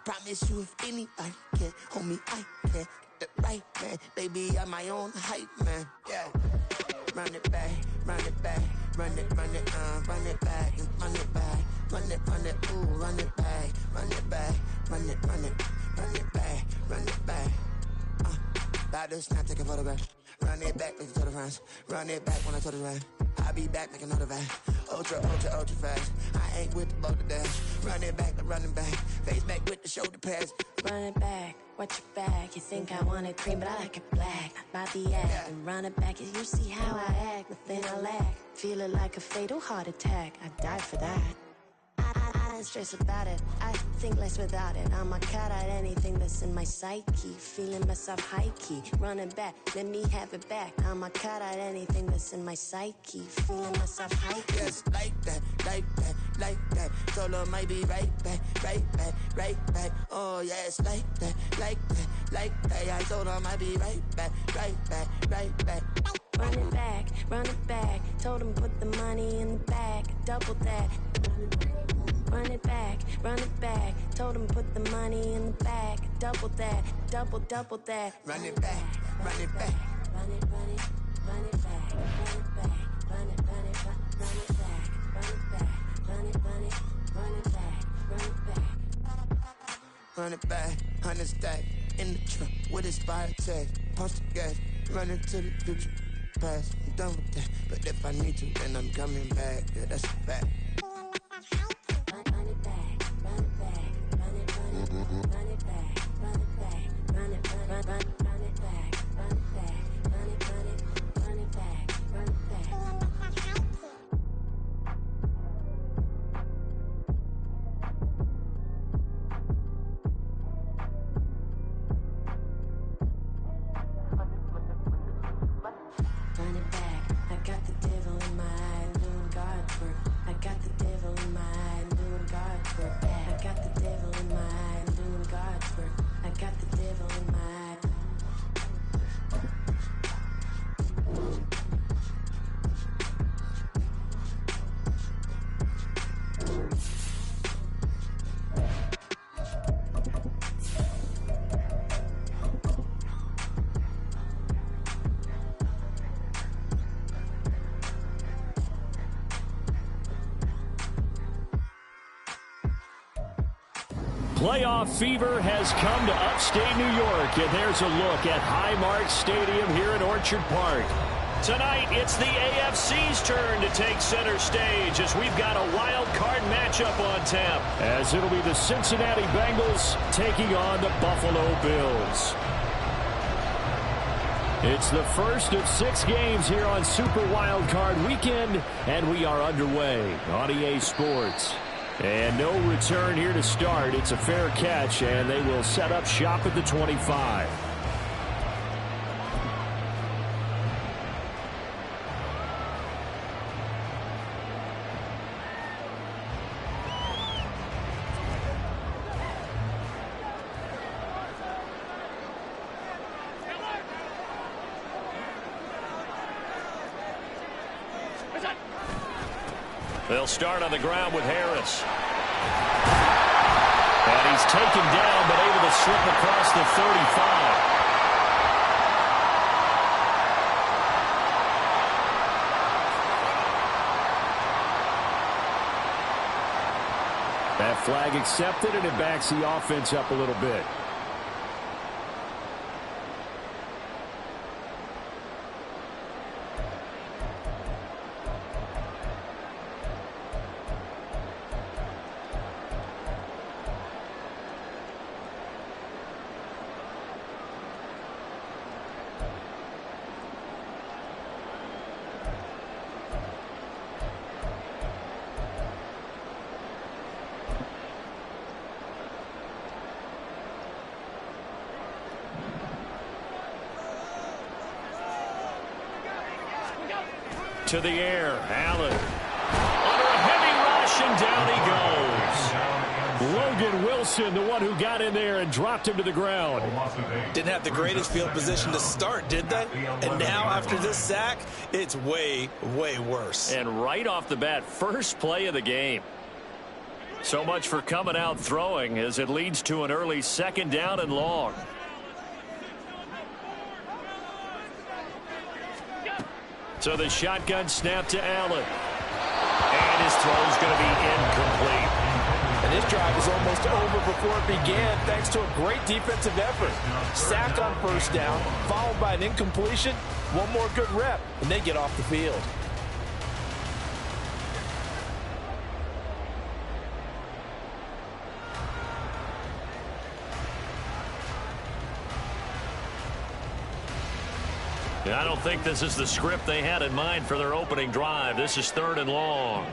Promise you if anybody can, homie, I can. Get the right man, baby, I'm my own hype man. Yeah. Run it back, run it back, run it back, run it back, run it back, ooh, run it back, run it back, run it back, run it back. About this now, take a photograph. Run it back, make it to the friends. Run it back when I told it right. I'll be back, make another van. Ultra, ultra, ultra fast. I ain't with the motor dash. Running back, face back with the shoulder pads. Run it back, watch your back. You think I want it cream, but I like it black. Body act and run it back. You see how I act, nothing I lack. Feel it like a fatal heart attack. I die for that. I don't stress about it. I think less without it. I'ma cut out anything that's in my psyche. Feeling myself high key. Running back, let me have it back. I'ma cut out anything that's in my psyche. Feeling myself high key. Yes, like that, like that, like that. Solo might be right back, right back, right back. Oh yes, like that, like that, like that. I told her might be right back, right back, right back. Run it back. Told him put the money in the bag. Double that. Run it back. Told him put the money in the bag. Double that. Double that. Run it back. Run it back. Run it back. Run it back. Run it back. Run it back, 100 stack in the truck with his fire tag. Pump the gas, running to the future. Past, I'm done with that. But if I need to, then I'm coming back. Yeah, that's a fact. Run it back. Run it back. Run it back. Run it back. Run it back. Run it back. Run it back. Run it back. I got the devil in my eye, doing God's work. I got the devil in my eye, doing God's work. I got the devil in my eye, doing God's work. I got the devil in my eye. Playoff fever has come to upstate New York, and there's a look at Highmark Stadium here in Orchard Park. Tonight, it's the AFC's turn to take center stage as we've got a wild card matchup on tap, as it'll be the Cincinnati Bengals taking on the Buffalo Bills. It's the first of 6 games here on Super Wild Card Weekend, and we are underway on EA Sports. And no return here to start. It's a fair catch, and they will set up shop at the 25. They'll start on the ground with Harris. And he's taken down, but able to slip across the 35. That flag accepted, and it backs the offense up a little bit. To the air, Allen. Under a heavy rush, and down he goes. Logan Wilson, the one who got in there and dropped him to the ground. Didn't have the greatest field position to start, did they? And now, after this sack, it's way, way worse. And right off the bat, first play of the game. So much for coming out throwing, as it leads to an early 2nd down and long. So the shotgun snap to Allen. And his throw's going to be incomplete. And this drive is almost over before it began, thanks to a great defensive effort. Sack on 1st down, followed by an incompletion. One more good rep, and they get off the field. I don't think this is the script they had in mind for their opening drive. This is 3rd and long.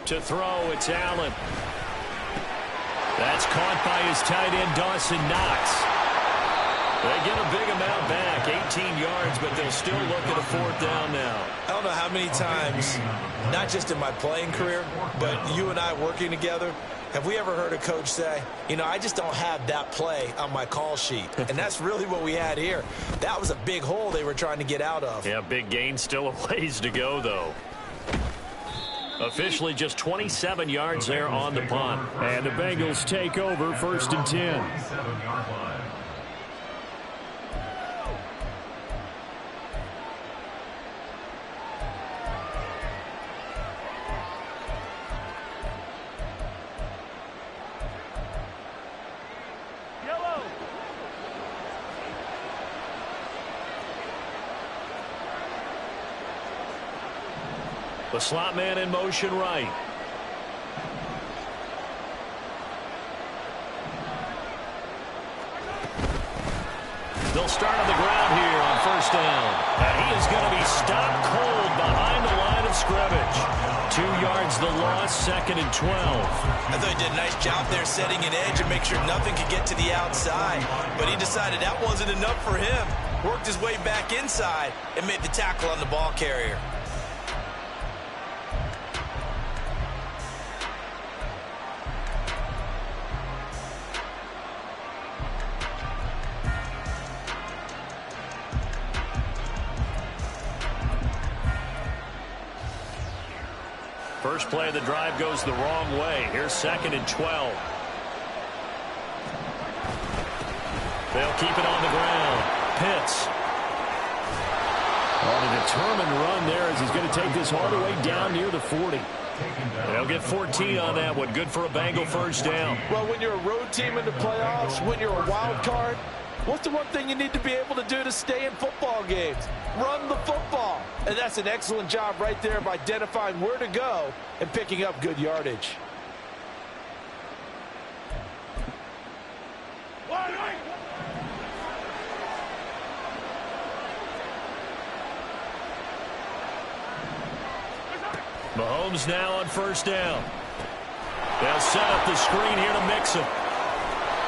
To throw, it's Allen. That's caught by his tight end, Dawson Knox. They get a big amount back, 18 yards, but they'll still look at a 4th down now. I don't know how many times, not just in my playing career, but you and I working together, have we ever heard a coach say, you know, I just don't have that play on my call sheet. And that's really what we had here. That was a big hole they were trying to get out of. Yeah, big gain, still a ways to go, though. Officially just 27 yards there on the punt. And the Bengals take over 1st and 10. The slot man in motion right. They'll start on the ground here on 1st down. And he is going to be stopped cold behind the line of scrimmage. 2 yards the loss, 2nd and 12. I thought he did a nice job there setting an edge and make sure nothing could get to the outside. But he decided that wasn't enough for him. Worked his way back inside and made the tackle on the ball carrier. First play of the drive goes the wrong way. Here's 2nd and 12. They'll keep it on the ground. Pitts. On a determined run there as he's going to take this all the way down near the 40. They'll get 14 on that one. Good for a Bengal 1st down. Well, when you're a road team in the playoffs, when you're a wild card, what's the one thing you need to be able to do to stay in football games? Run the football. And that's an excellent job right there of identifying where to go and picking up good yardage. Mahomes now on 1st down. They'll set up the screen here to mix him.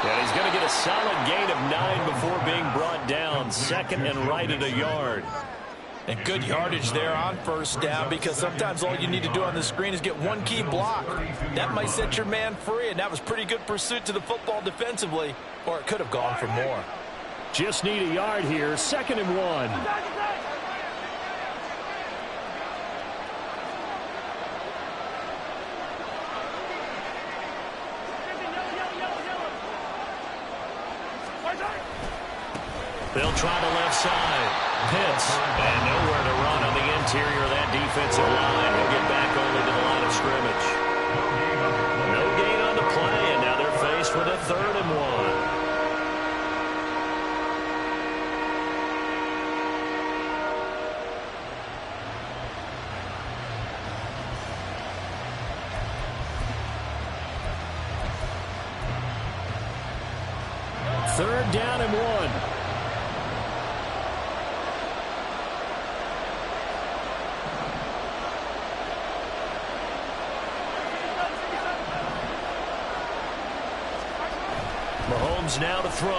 And he's going to get a solid gain of 9 before being brought down. 2nd and right at a yard. And good yardage there on 1st down, because sometimes all you need to do on the screen is get one key block. That might set your man free, and that was pretty good pursuit to the football defensively, or it could have gone for more. Just need a yard here. 2nd and 1. They'll try the left side. Pitts. And nowhere to run on the interior of that defensive line. He'll get back only to the line of scrimmage. No gain on the play, and now they're faced with a 3rd and 1. Third down and 1. Mahomes now to throw.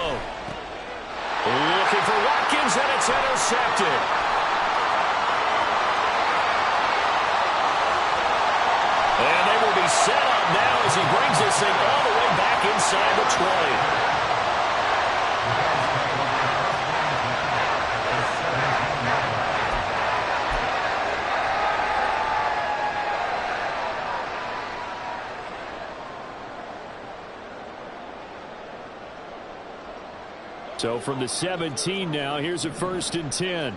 Looking for Watkins, and it's intercepted. And they will be set up now as he brings this thing all the way back inside the 20. So from the 17 now, here's a 1st and 10.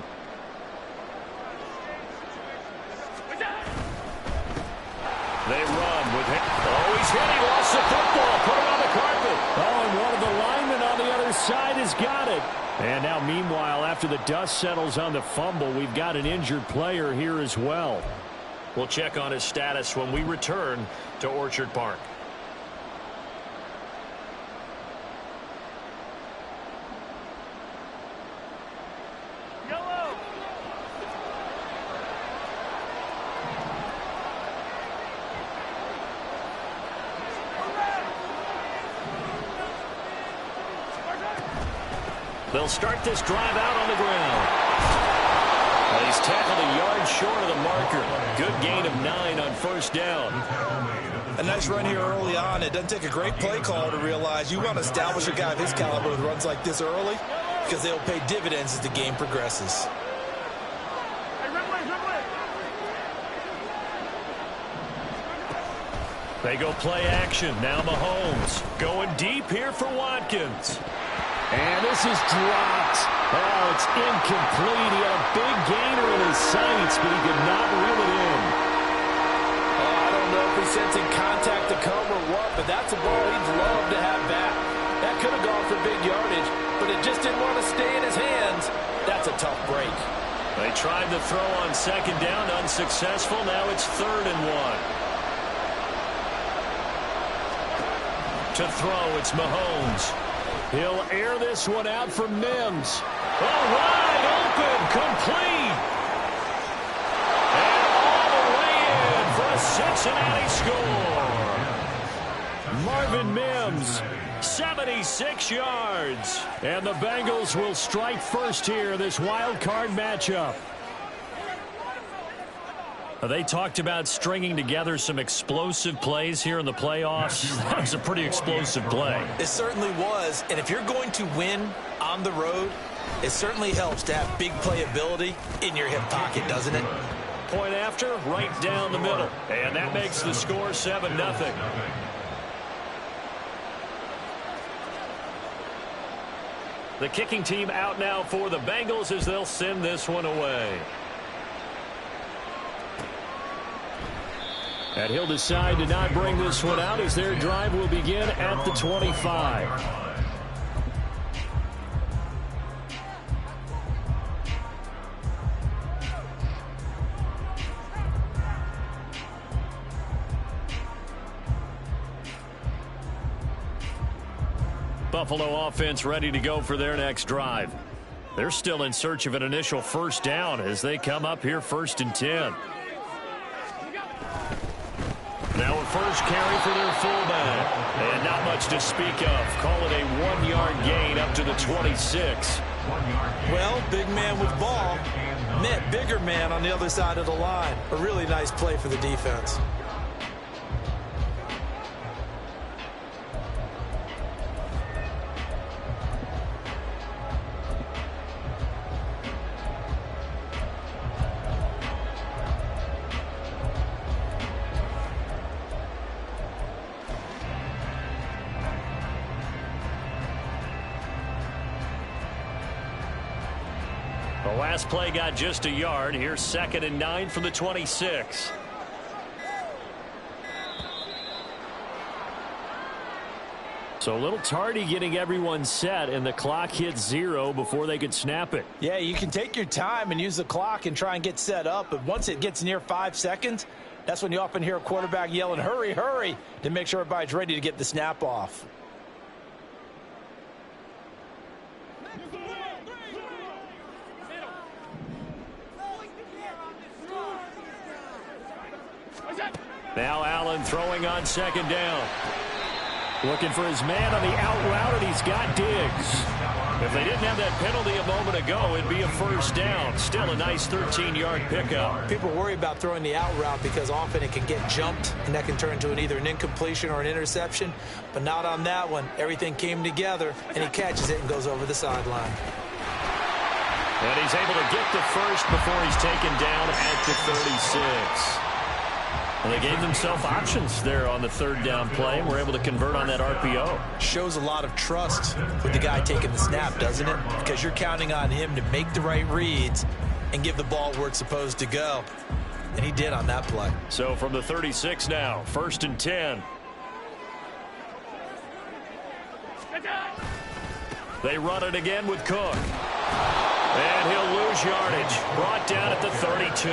They run with him. Oh, he's hit. He lost the football. Put it on the carpet. Oh, and one of the linemen on the other side has got it. And now, meanwhile, after the dust settles on the fumble, we've got an injured player here as well. We'll check on his status when we return to Orchard Park. They'll start this drive out on the ground. Well, he's tackled a yard short of the marker. Good gain of 9 on first down. A nice run here early on. It doesn't take a great play call to realize you want to establish a guy of his caliber with runs like this early because they'll pay dividends as the game progresses. They go play action. Now Mahomes going deep here for Watkins. And this is dropped. Oh, it's incomplete. He had a big gainer in his sights, but he could not reel it in. Oh, I don't know if he's sensing contact to come or what, but that's a ball he'd love to have back. That could have gone for big yardage, but it just didn't want to stay in his hands. That's a tough break. They tried the throw on second down, unsuccessful. Now it's 3rd and 1. To throw, it's Mahomes. He'll air this one out for Mims. Oh, wide open, complete. And all the way in for a Cincinnati score. Marvin Mims, 76 yards. And the Bengals will strike first here, this wild card matchup. They talked about stringing together some explosive plays here in the playoffs. That was a pretty explosive play. It certainly was. And if you're going to win on the road, it certainly helps to have big playability in your hip pocket, doesn't it? Point after, right down the middle. And that makes the score 7-0. The kicking team out now for the Bengals as they'll send this one away. And he'll decide to not bring this one out as their drive will begin at the 25. Buffalo offense ready to go for their next drive. They're still in search of an initial first down as they come up here 1st and 10. Now a first carry for their fullback. And not much to speak of. Call it a 1-yard gain up to the 26. Well, big man with ball met bigger man on the other side of the line. A really nice play for the defense. The last play got just a yard. Here's 2nd and 9 from the 26. So a little tardy getting everyone set, and the clock hits 0 before they could snap it. Yeah, you can take your time and use the clock and try and get set up, but once it gets near 5 seconds, that's when you often hear a quarterback yelling, hurry, hurry, to make sure everybody's ready to get the snap off. Now Allen throwing on 2nd down. Looking for his man on the out route, and he's got Diggs. If they didn't have that penalty a moment ago, it'd be a first down. Still a nice 13-yard pickup. People worry about throwing the out route because often it can get jumped, and that can turn into either an incompletion or an interception. But not on that one. Everything came together, and he catches it and goes over the sideline. And he's able to get the first before he's taken down at the 36. And they gave themselves options there on the 3rd down play and were able to convert on that RPO. Shows a lot of trust with the guy taking the snap, doesn't it? Because you're counting on him to make the right reads and give the ball where it's supposed to go. And he did on that play. So from the 36 now, 1st and 10. They run it again with Cook. And he'll lose yardage. Brought down at the 32.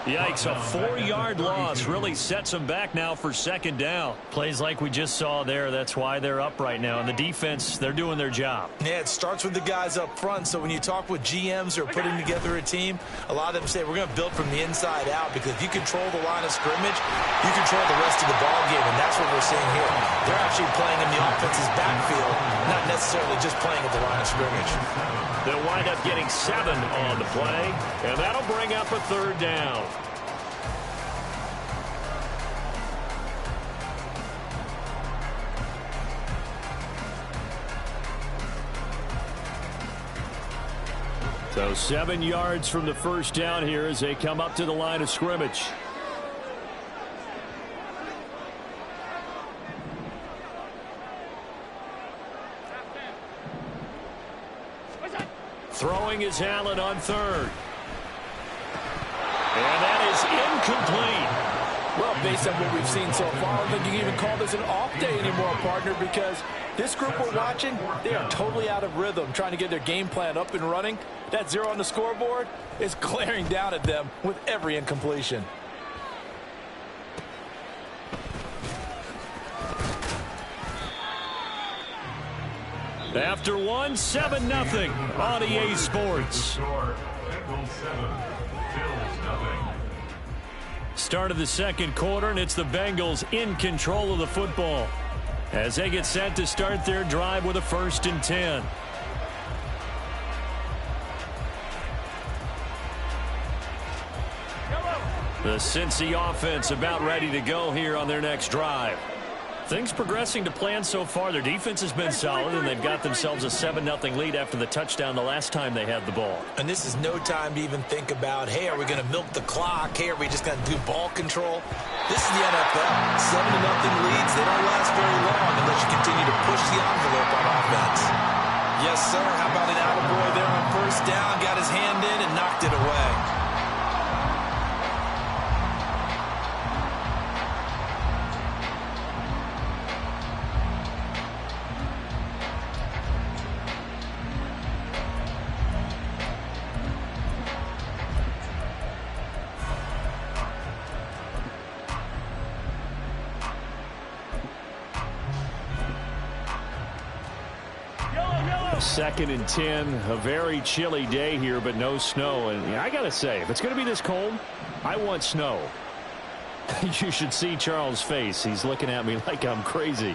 Yikes, a 4-yard loss really sets them back now for second down. Plays like we just saw there, that's why they're up right now. And the defense, they're doing their job. Yeah, it starts with the guys up front. So when you talk with GMs who are putting together a team, a lot of them say we're going to build from the inside out, because if you control the line of scrimmage, you control the rest of the ball game, and that's what we're seeing here. They're actually playing in the offense's backfield, not necessarily just playing at the line of scrimmage. They'll wind up getting 7 on the play, and that'll bring up a third down. So 7 yards from the first down here as they come up to the line of scrimmage. Throwing is Allen on third. And that is incomplete. Well, based on what we've seen so far, I don't think you can even call this an off day anymore, partner, because this group we're watching, they are totally out of rhythm, trying to get their game plan up and running. That 0 on the scoreboard is glaring down at them with every incompletion. After 1, 7-0 on EA Sports. Start of the second quarter, and it's the Bengals in control of the football as they get set to start their drive with a 1st and 10. The Cincy offense about ready to go here on their next drive. Things progressing to plan so far. Their defense has been solid, and they've got themselves a 7-0 lead after the touchdown the last time they had the ball. And this is no time to even think about, hey, are we going to milk the clock? Hey, are we just going to do ball control? This is the NFL. 7-0 leads, they don't last very long unless you continue to push the envelope on offense. Yes, sir. How about an attaboy there on first down? Got his hand in and knocked it away. Second and 10, a very chilly day here, but no snow. And I got to say, if it's going to be this cold, I want snow. You should see Charles' face. He's looking at me like I'm crazy.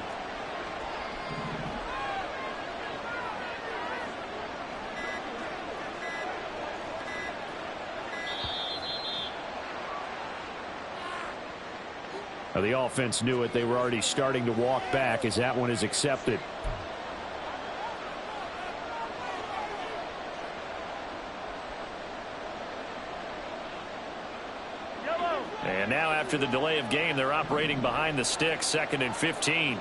Now, the offense knew it. They were already starting to walk back as that one is accepted. And now after the delay of game, they're operating behind the sticks, 2nd and 15.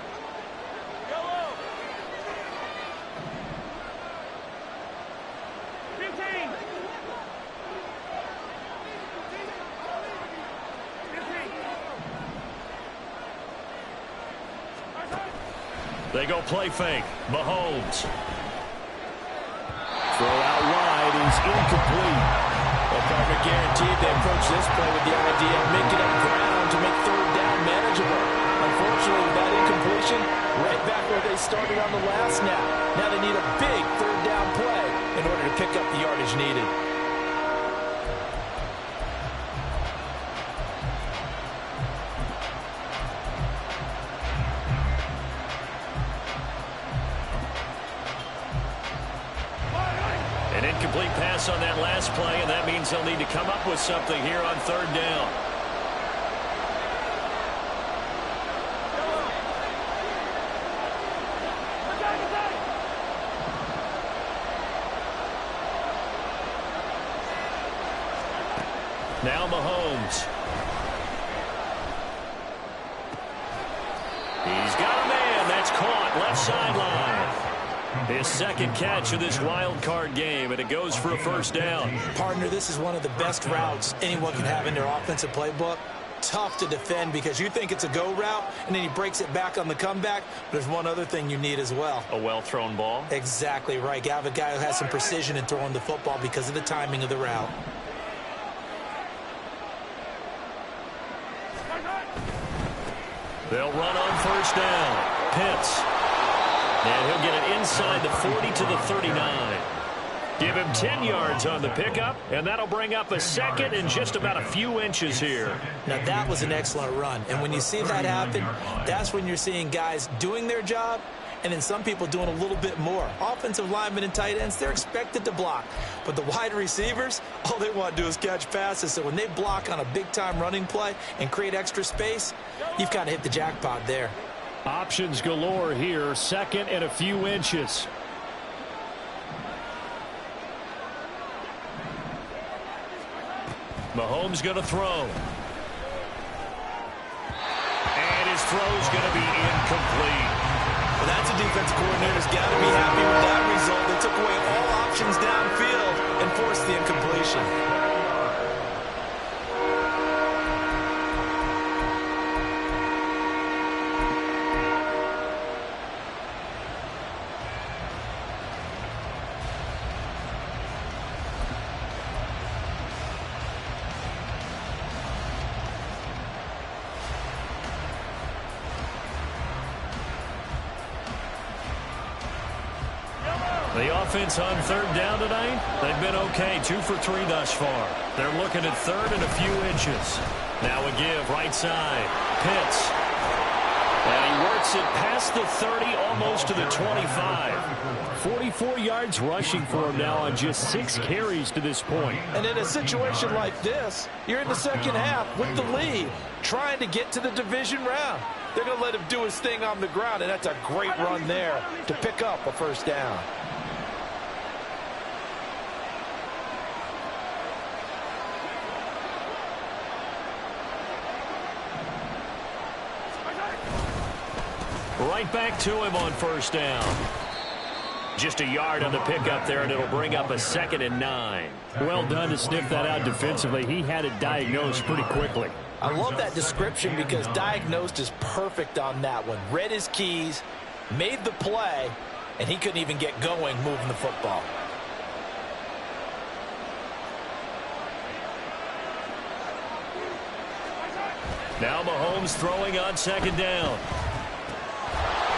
They go play fake. Mahomes. Throw out wide is incomplete. Well, partner, guaranteed they approach this play with the idea of making up ground to make 3rd down manageable. Unfortunately, with that incompletion, right back where they started on the last snap. Now they need a big 3rd down play in order to pick up the yardage needed. An incomplete pass on that last play, and that means they'll need to come up with something here on 3rd down. Now Mahomes. He's got a man. That's caught left sideline. His 2nd catch of this wild card game, and it goes for a 1st down. Partner, this is one of the best routes anyone can have in their offensive playbook. Tough to defend because you think it's a go route, and then he breaks it back on the comeback. There's one other thing you need as well. A well-thrown ball? Exactly right. You have a guy who has some precision in throwing the football because of the timing of the route. They'll run on first down. Pitts. And he'll get it inside the 40 to the 39. Give him 10 yards on the pickup, and that'll bring up a second and just about a few inches here. Now, that was an excellent run. And when you see that happen, that's when you're seeing guys doing their job and then some people doing a little bit more. Offensive linemen and tight ends, they're expected to block. But the wide receivers, all they want to do is catch passes. So when they block on a big-time running play and create extra space, you've kind of hit the jackpot there. Options galore here, second and a few inches. Mahomes going to throw. And his throw's going to be incomplete. Well, that's a defense coordinator's got to be happy with that result. They took away all options downfield and forced the incompletion. The offense on third down tonight, they've been okay, 2 for 3 thus far. They're looking at third and a few inches. Now a give, right side, Pitts. And he works it past the 30, almost to the 25. 44 yards rushing for him now on just 6 carries to this point. And in a situation like this, you're in the second half with the lead, trying to get to the division round. They're going to let him do his thing on the ground, and that's a great run there to pick up a first down. Right back to him on first down. Just a yard on the pickup there, and it'll bring up a 2nd and 9. Well done to sniff that out defensively. He had it diagnosed pretty quickly. I love that description because diagnosed is perfect on that one. Read his keys, made the play, and he couldn't even get going moving the football. Now Mahomes throwing on 2nd down.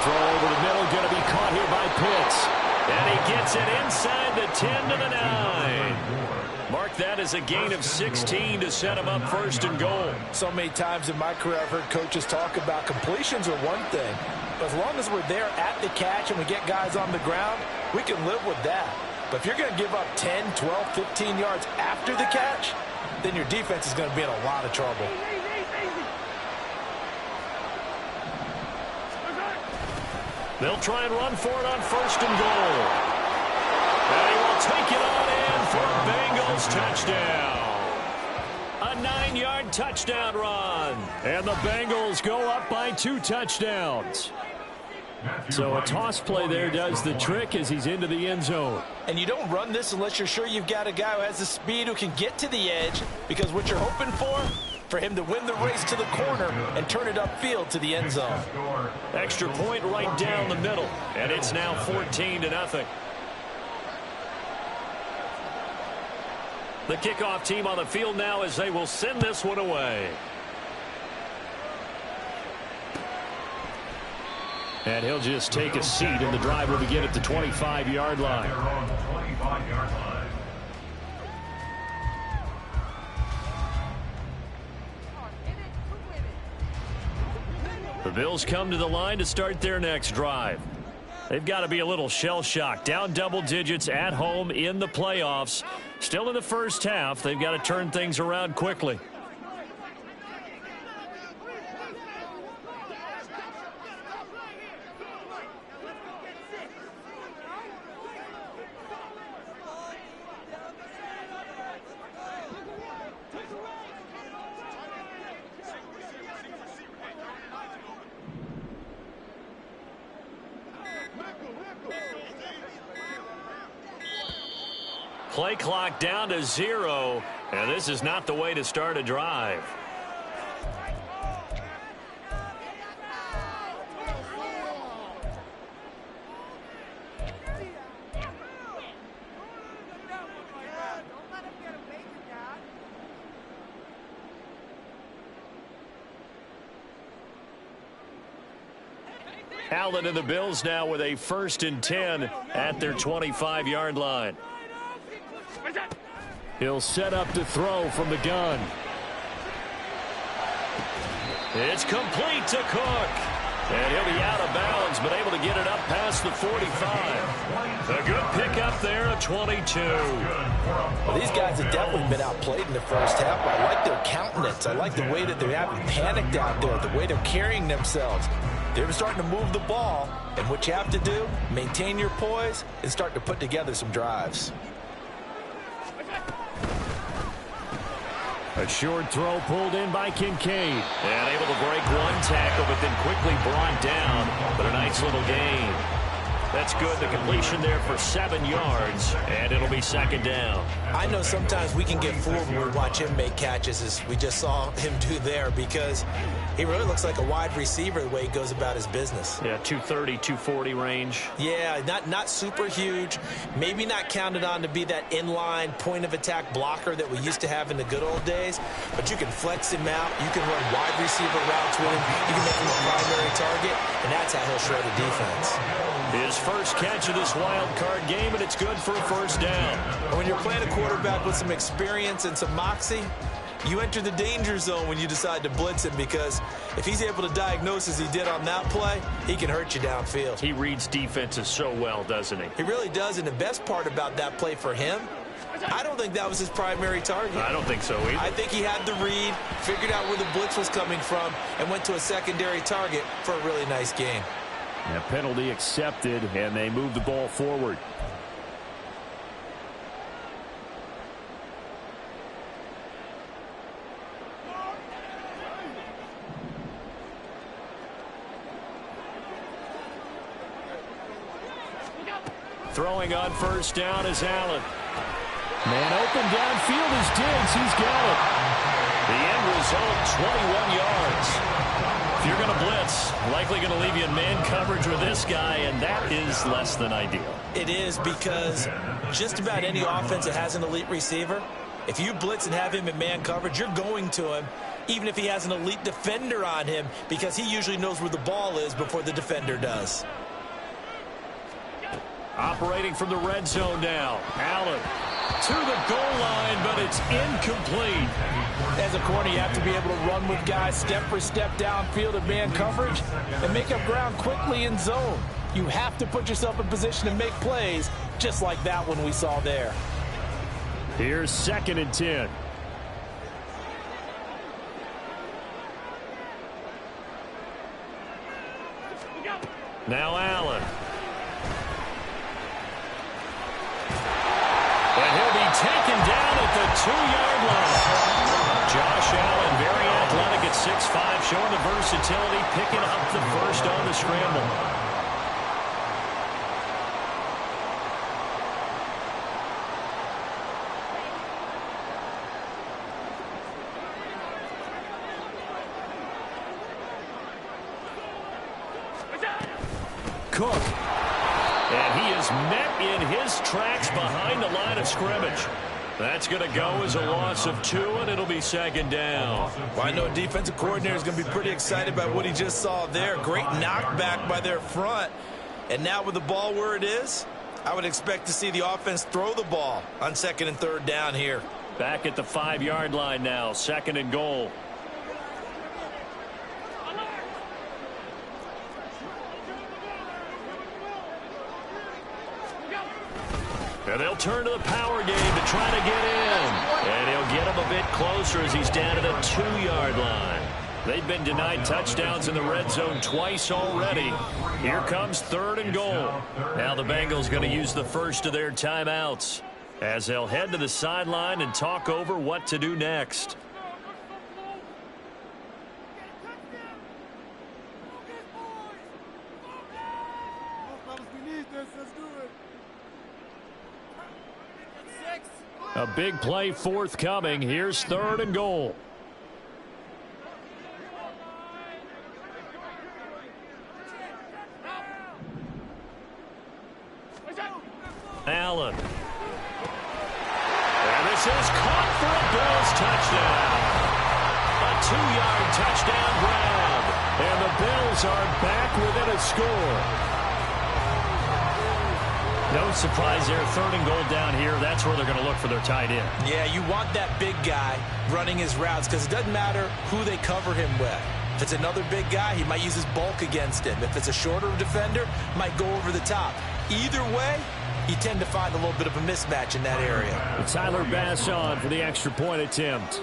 Throw over the middle, going to be caught here by Pitts. And he gets it inside the 10 to the 9. Mark that as a gain of 16 to set him up 1st and goal. So many times in my career I've heard coaches talk about completions are one thing. But as long as we're there at the catch and we get guys on the ground, we can live with that. But if you're going to give up 10, 12, 15 yards after the catch, then your defense is going to be in a lot of trouble. They'll try and run for it on 1st and goal. And he will take it on in for a Bengals touchdown. A 9-yard touchdown run. And the Bengals go up by 2 touchdowns. So a toss play there does the trick as he's into the end zone. And you don't run this unless you're sure you've got a guy who has the speed who can get to the edge, because what you're hoping for him to win the race to the corner and turn it upfield to the end zone. Extra point right down the middle, and it's now 14-0. The kickoff team on the field now as they will send this one away. And he'll just take a seat, and the drive will begin at the 25-yard line. The Bills come to the line to start their next drive. They've got to be a little shell-shocked. Down double digits at home in the playoffs. Still in the first half. They've got to turn things around quickly. Play clock down to 0, and this is not the way to start a drive. Allen and the Bills now with a 1st and 10 at their 25-yard line. He'll set up to throw from the gun. It's complete to Cook. And he'll be out of bounds, but able to get it up past the 45. A good pickup there at 22. Well, these guys have definitely been outplayed in the first half. I like their countenance. I like the way that they haven't panicked out there, the way they're carrying themselves. They're starting to move the ball, and what you have to do, maintain your poise and start to put together some drives. A short throw pulled in by Kincaid. And able to break one tackle, but then quickly brought down. But a nice little gain. That's good. The completion there for 7 yards. And it'll be 2nd down. I know sometimes we can get fooled when we watch him make catches, as we just saw him do there, because he really looks like a wide receiver the way he goes about his business. Yeah, 230, 240 range. Yeah, not super huge. Maybe not counted on to be that inline point-of-attack blocker that we used to have in the good old days. But you can flex him out. You can run wide receiver routes with him. You can make him a primary target, and that's how he'll shred a defense. His first catch of this wild card game, and it's good for a 1st down. When you're playing a quarterback with some experience and some moxie, you enter the danger zone when you decide to blitz him, because if he's able to diagnose as he did on that play, he can hurt you downfield. He reads defenses so well, doesn't he? He really does, and the best part about that play for him, I don't think that was his primary target. I don't think so either. I think he had the read, figured out where the blitz was coming from, and went to a secondary target for a really nice gain. A penalty accepted, and they move the ball forward. Throwing on 1st down is Allen. Man open downfield is Diggs. He's got it. The end result, 21 yards. If you're going to blitz, likely going to leave you in man coverage with this guy, and that is less than ideal. It is, because just about any offense that has an elite receiver, if you blitz and have him in man coverage, you're going to him, even if he has an elite defender on him, because he usually knows where the ball is before the defender does. Operating from the red zone now. Allen to the goal line, but it's incomplete. As a corner, you have to be able to run with guys step for step downfield in man coverage and make up ground quickly in zone. You have to put yourself in position to make plays, just like that one we saw there. Here's 2nd and 10. Now Allen. And he'll be taken down at the 2-yard line. Josh Allen, very athletic at 6'5", showing the versatility, picking up the 1st on the scramble. Cook. And he is met in his tracks behind the line of scrimmage. That's going to go as a loss of 2, and it'll be 2nd down. Well, I know a defensive coordinator is going to be pretty excited by what he just saw there. Great knockback by their front. And now with the ball where it is, I would expect to see the offense throw the ball on 2nd and 3rd down here. Back at the 5-yard line now, 2nd and goal. And they'll turn to the power game to try to get in. And he'll get him a bit closer as he's down at the 2-yard line. They've been denied touchdowns in the red zone twice already. Here comes 3rd and goal. Now the Bengals going to use the first of their timeouts as they'll head to the sideline and talk over what to do next. A big play forthcoming. Here's 3rd and goal. Allen. And this is caught for a Bills touchdown. A 2-yard touchdown grab. And the Bills are back within a score. No surprise there. 3rd and goal down here. That's where they're going to look for their tight end. Yeah, you want that big guy running his routes because it doesn't matter who they cover him with. If it's another big guy, he might use his bulk against him. If it's a shorter defender, might go over the top. Either way, you tend to find a little bit of a mismatch in that area. Tyler Bass on for the extra point attempt.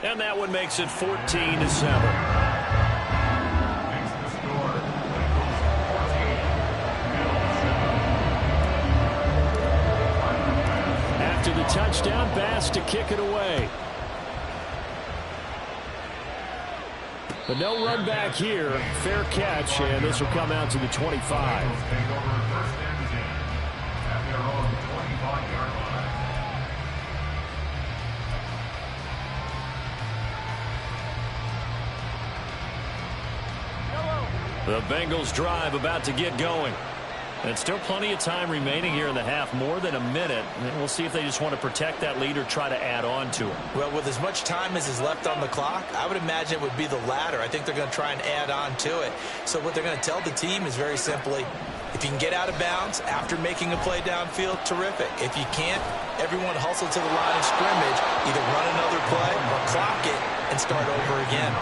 And that one makes it 14-7. After the touchdown, Bass to kick it away. But no run back here. Fair catch, and this will come out to the 25. The Bengals drive about to get going. And still plenty of time remaining here in the half, more than a minute. And we'll see if they just want to protect that lead or try to add on to it. Well, with as much time as is left on the clock, I would imagine it would be the latter. I think they're going to try and add on to it. So what they're going to tell the team is very simply, if you can get out of bounds after making a play downfield, terrific. If you can't, everyone hustle to the line of scrimmage, either run another play or clock it and start over again.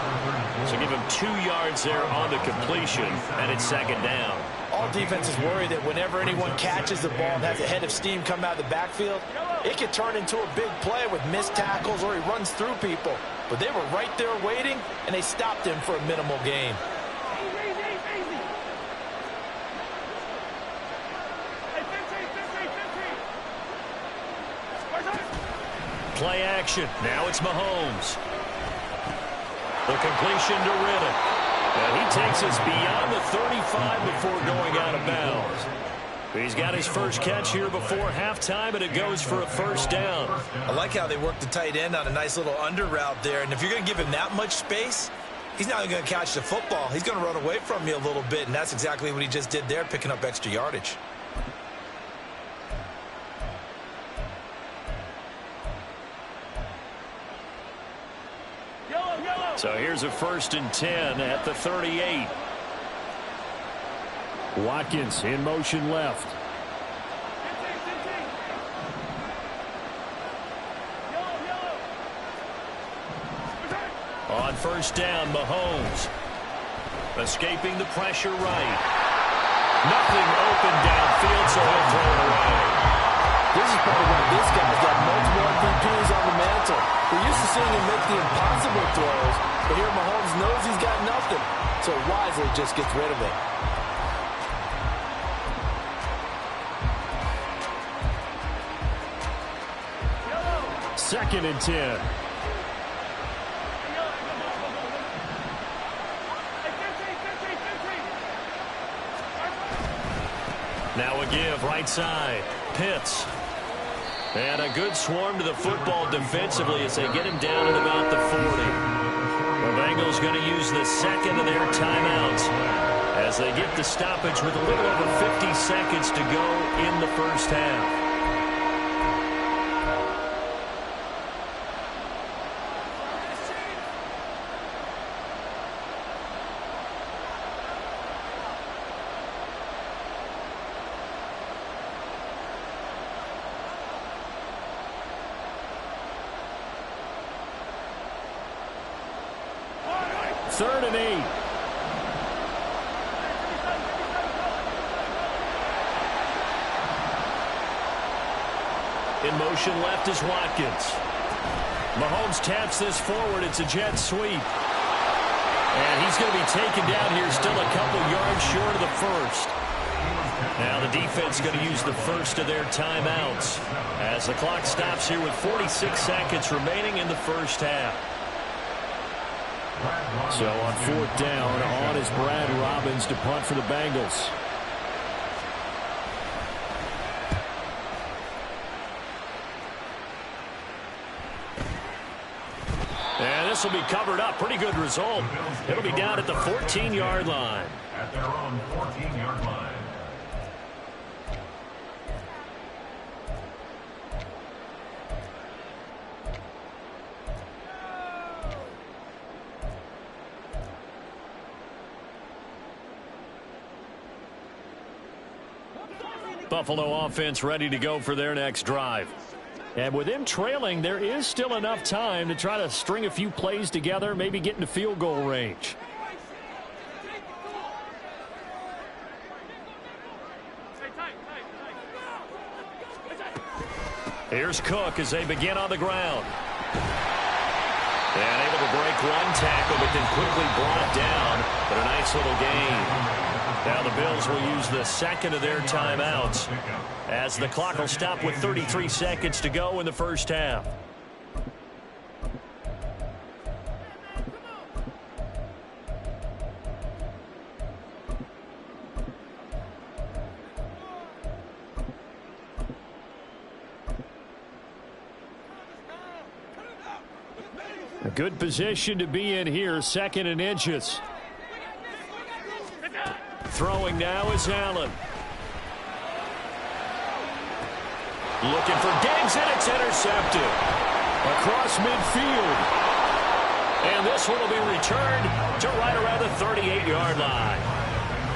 So give him 2 yards there on the completion, and it's 2nd down. All defenses worry that whenever anyone catches the ball and has a head of steam come out of the backfield, it could turn into a big play with missed tackles or he runs through people. But they were right there waiting, and they stopped him for a minimal gain. Play action. Now it's Mahomes. The completion to Riddick. And he takes us beyond the 35 before going out of bounds. He's got his first catch here before halftime, and it goes for a 1st down. I like how they work the tight end on a nice little under route there. And if you're going to give him that much space, he's not going to catch the football. He's going to run away from you a little bit, and that's exactly what he just did there, picking up extra yardage. So here's a 1st and 10 at the 38. Watkins in motion left. On 1st down, Mahomes. Escaping the pressure right. Nothing open downfield, so he'll throw it away. This is probably why this guy's got multiple MVPs on the mantle. We're used to seeing him make the impossible throws, but here Mahomes knows he's got nothing, so wisely just gets rid of it. Second and 10. Now a give right side. Pitts. And a good swarm to the football defensively as they get him down at about the 40. The Bengals going to use the 2nd of their timeouts as they get the stoppage with a little over 50 seconds to go in the 1st half. Third and 8. In motion left is Watkins. Mahomes taps this forward. It's a jet sweep. And he's going to be taken down here, still a couple yards short of the 1st. Now the defense going to use the 1st of their timeouts as the clock stops here with 46 seconds remaining in the 1st half. So on 4th down, on is Brad Robbins to punt for the Bengals. And this will be covered up. Pretty good result. It'll be down at the 14-yard line. At their own 14-yard line. Buffalo offense ready to go for their next drive. And with them trailing, there is still enough time to try to string a few plays together, maybe get into field goal range. Here's Cook as they begin on the ground. And able to break one tackle, but then quickly brought down. But a nice little gain. Now the Bills will use the second of their timeouts as the clock will stop with 33 seconds to go in the first half. A good position to be in here, 2nd and inches. Throwing now is Allen. Looking for Diggs, and it's intercepted. Across midfield. And this one will be returned to right around the 38-yard line.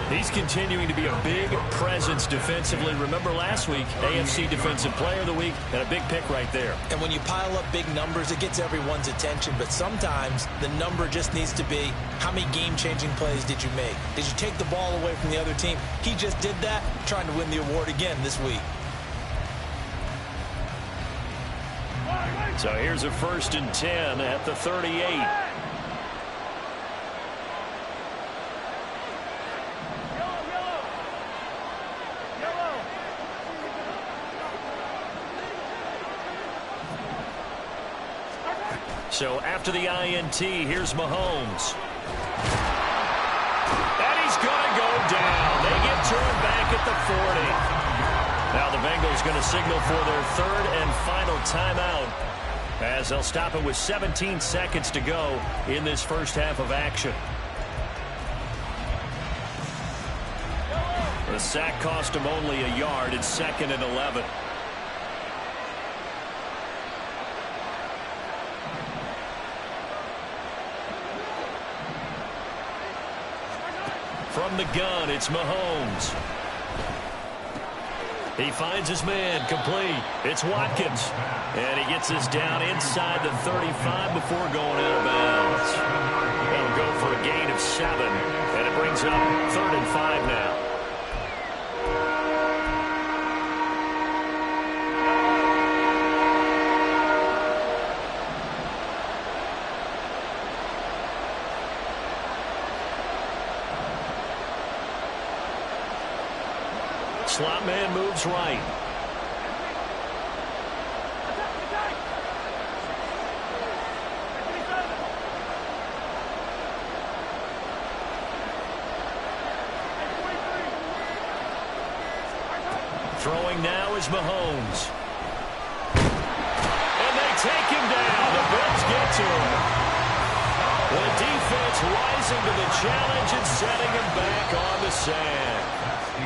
He's continuing to be a big presence defensively. Remember last week, AFC Defensive Player of the Week, and a big pick right there. And when you pile up big numbers, it gets everyone's attention. But sometimes the number just needs to be, how many game-changing plays did you make? Did you take the ball away from the other team? He just did that, trying to win the award again this week. So here's a 1st and 10 at the 38. So after the INT, here's Mahomes. And he's going to go down. They get to him back at the 40. Now the Bengals going to signal for their 3rd and final timeout as they'll stop it with 17 seconds to go in this first half of action. The sack cost him only a yard. It's 2nd and 11. From the gun, it's Mahomes. He finds his man, complete. It's Watkins. And he gets this down inside the 35 before going out of bounds. They'll go for a gain of 7. And it brings up 3rd and 5 now. Slot man moves right. Throwing now is Mahomes. And they take him down. The Bills get to him. The defense rising to the challenge and setting him back on the sand.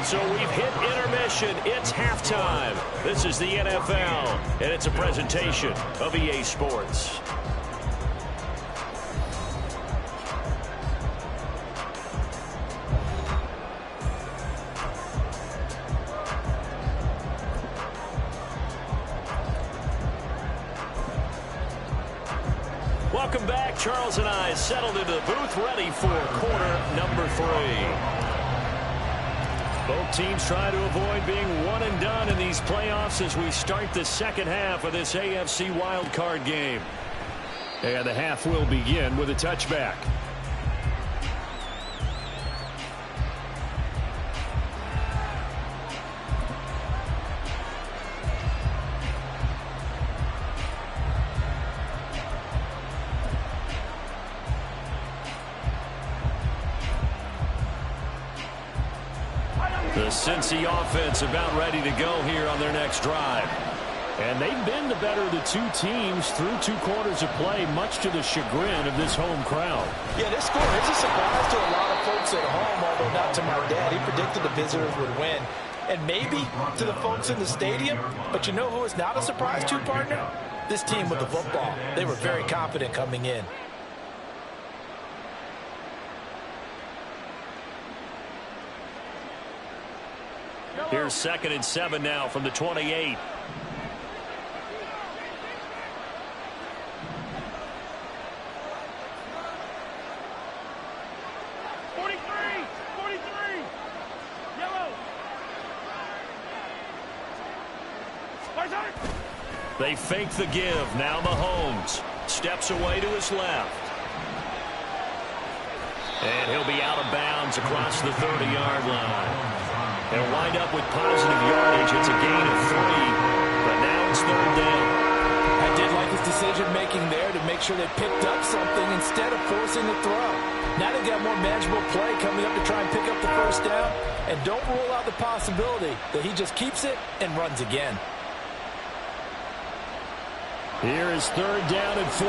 So we've hit intermission. It's halftime. This is the NFL, and it's a presentation of EA Sports. Welcome back. Charles and I settled into the booth, ready for quarter number 3. Both teams try to avoid being one and done in these playoffs as we start the second half of this AFC wildcard game. And the half will begin with a touchback. The Cincy offense about ready to go here on their next drive. And they've been the better of the two teams through 2 quarters of play, much to the chagrin of this home crowd. Yeah, this score is a surprise to a lot of folks at home, although not to my dad. He predicted the visitors would win. And maybe to the folks in the stadium. But you know who is not a surprise to, partner? This team with the football. They were very confident coming in. Here's 2nd and 7 now from the 28. They fake the give. Now Mahomes steps away to his left. And he'll be out of bounds across the 30-yard line. They'll wind up with positive yardage. It's a gain of 3, but now it's 3rd down. I did like his decision-making there to make sure they picked up something instead of forcing the throw. Now they've got more manageable play coming up to try and pick up the 1st down. And don't rule out the possibility that he just keeps it and runs again. Here is 3rd down and 4.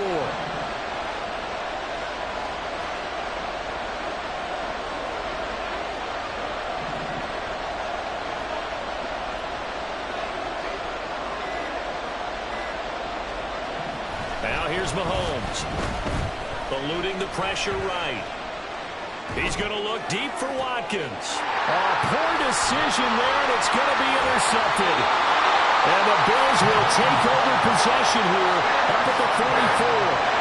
Now here's Mahomes. Eluding the pressure right. He's going to look deep for Watkins. Poor decision there, and it's going to be intercepted. And the Bills will take over possession here up at the 44.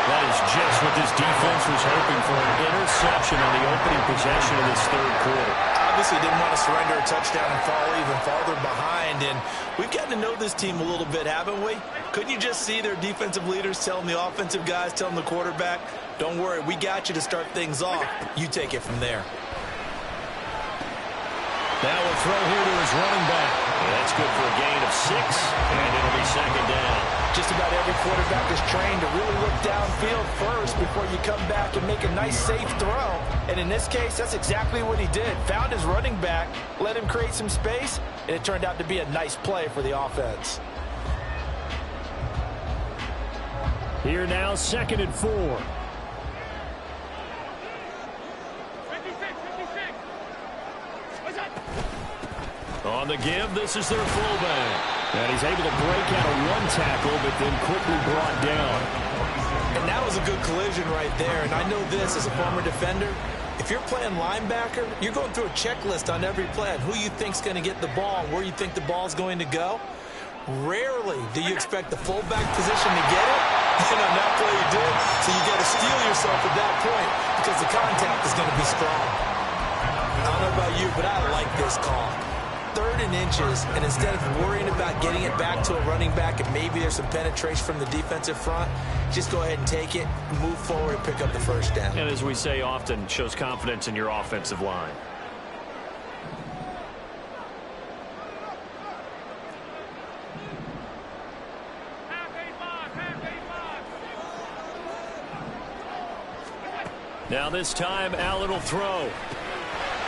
That is just what this defense was hoping for, an interception on the opening possession of this 3rd quarter. Obviously didn't want to surrender a touchdown and fall even farther behind. And we've gotten to know this team a little bit, haven't we? Couldn't you just see their defensive leaders telling the offensive guys, telling the quarterback, don't worry, we got you to start things off. You take it from there. Now a throw here to his running back. That's good for a gain of 6, and it'll be 2nd down. Just about every quarterback is trained to really look downfield first before you come back and make a nice, safe throw. And in this case, that's exactly what he did. Found his running back, let him create some space, and it turned out to be a nice play for the offense. Here now, 2nd and 4. On the give, this is their fullback. And he's able to break out of 1 tackle, but then quickly brought down. And that was a good collision right there. And I know this as a former defender. If you're playing linebacker, you're going through a checklist on every play on who you think's going to get the ball and where you think the ball's going to go. Rarely do you expect the fullback position to get it. And on that play you did. So you got to steel yourself at that point because the contact is going to be strong. I don't know about you, but I like this call. 3rd and inches, and instead of worrying about getting it back to a running back and maybe there's some penetration from the defensive front, just go ahead and take it, move forward, and pick up the 1st down. And as we say often, shows confidence in your offensive line. Now this time, Allen will throw.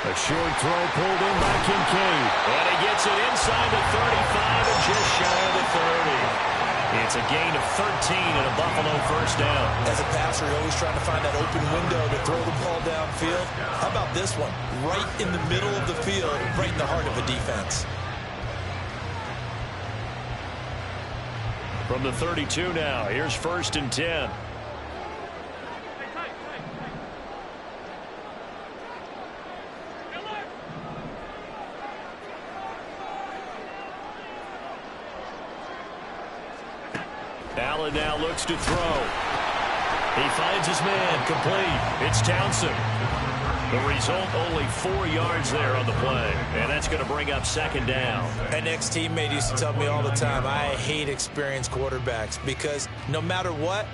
A short throw pulled in by Kincaid. And he gets it inside the 35 and just shy of the 30. It's a gain of 13 and a Buffalo 1st down. As a passer, you're always trying to find that open window to throw the ball downfield. How about this one? Right in the middle of the field, right in the heart of a defense. From the 32 now, here's 1st and 10. Allen now looks to throw. He finds his man, complete. It's Townsend. The result, only 4 yards there on the play. And that's going to bring up 2nd down. An ex-teammate used to tell me all the time, I hate experienced quarterbacks because no matter what,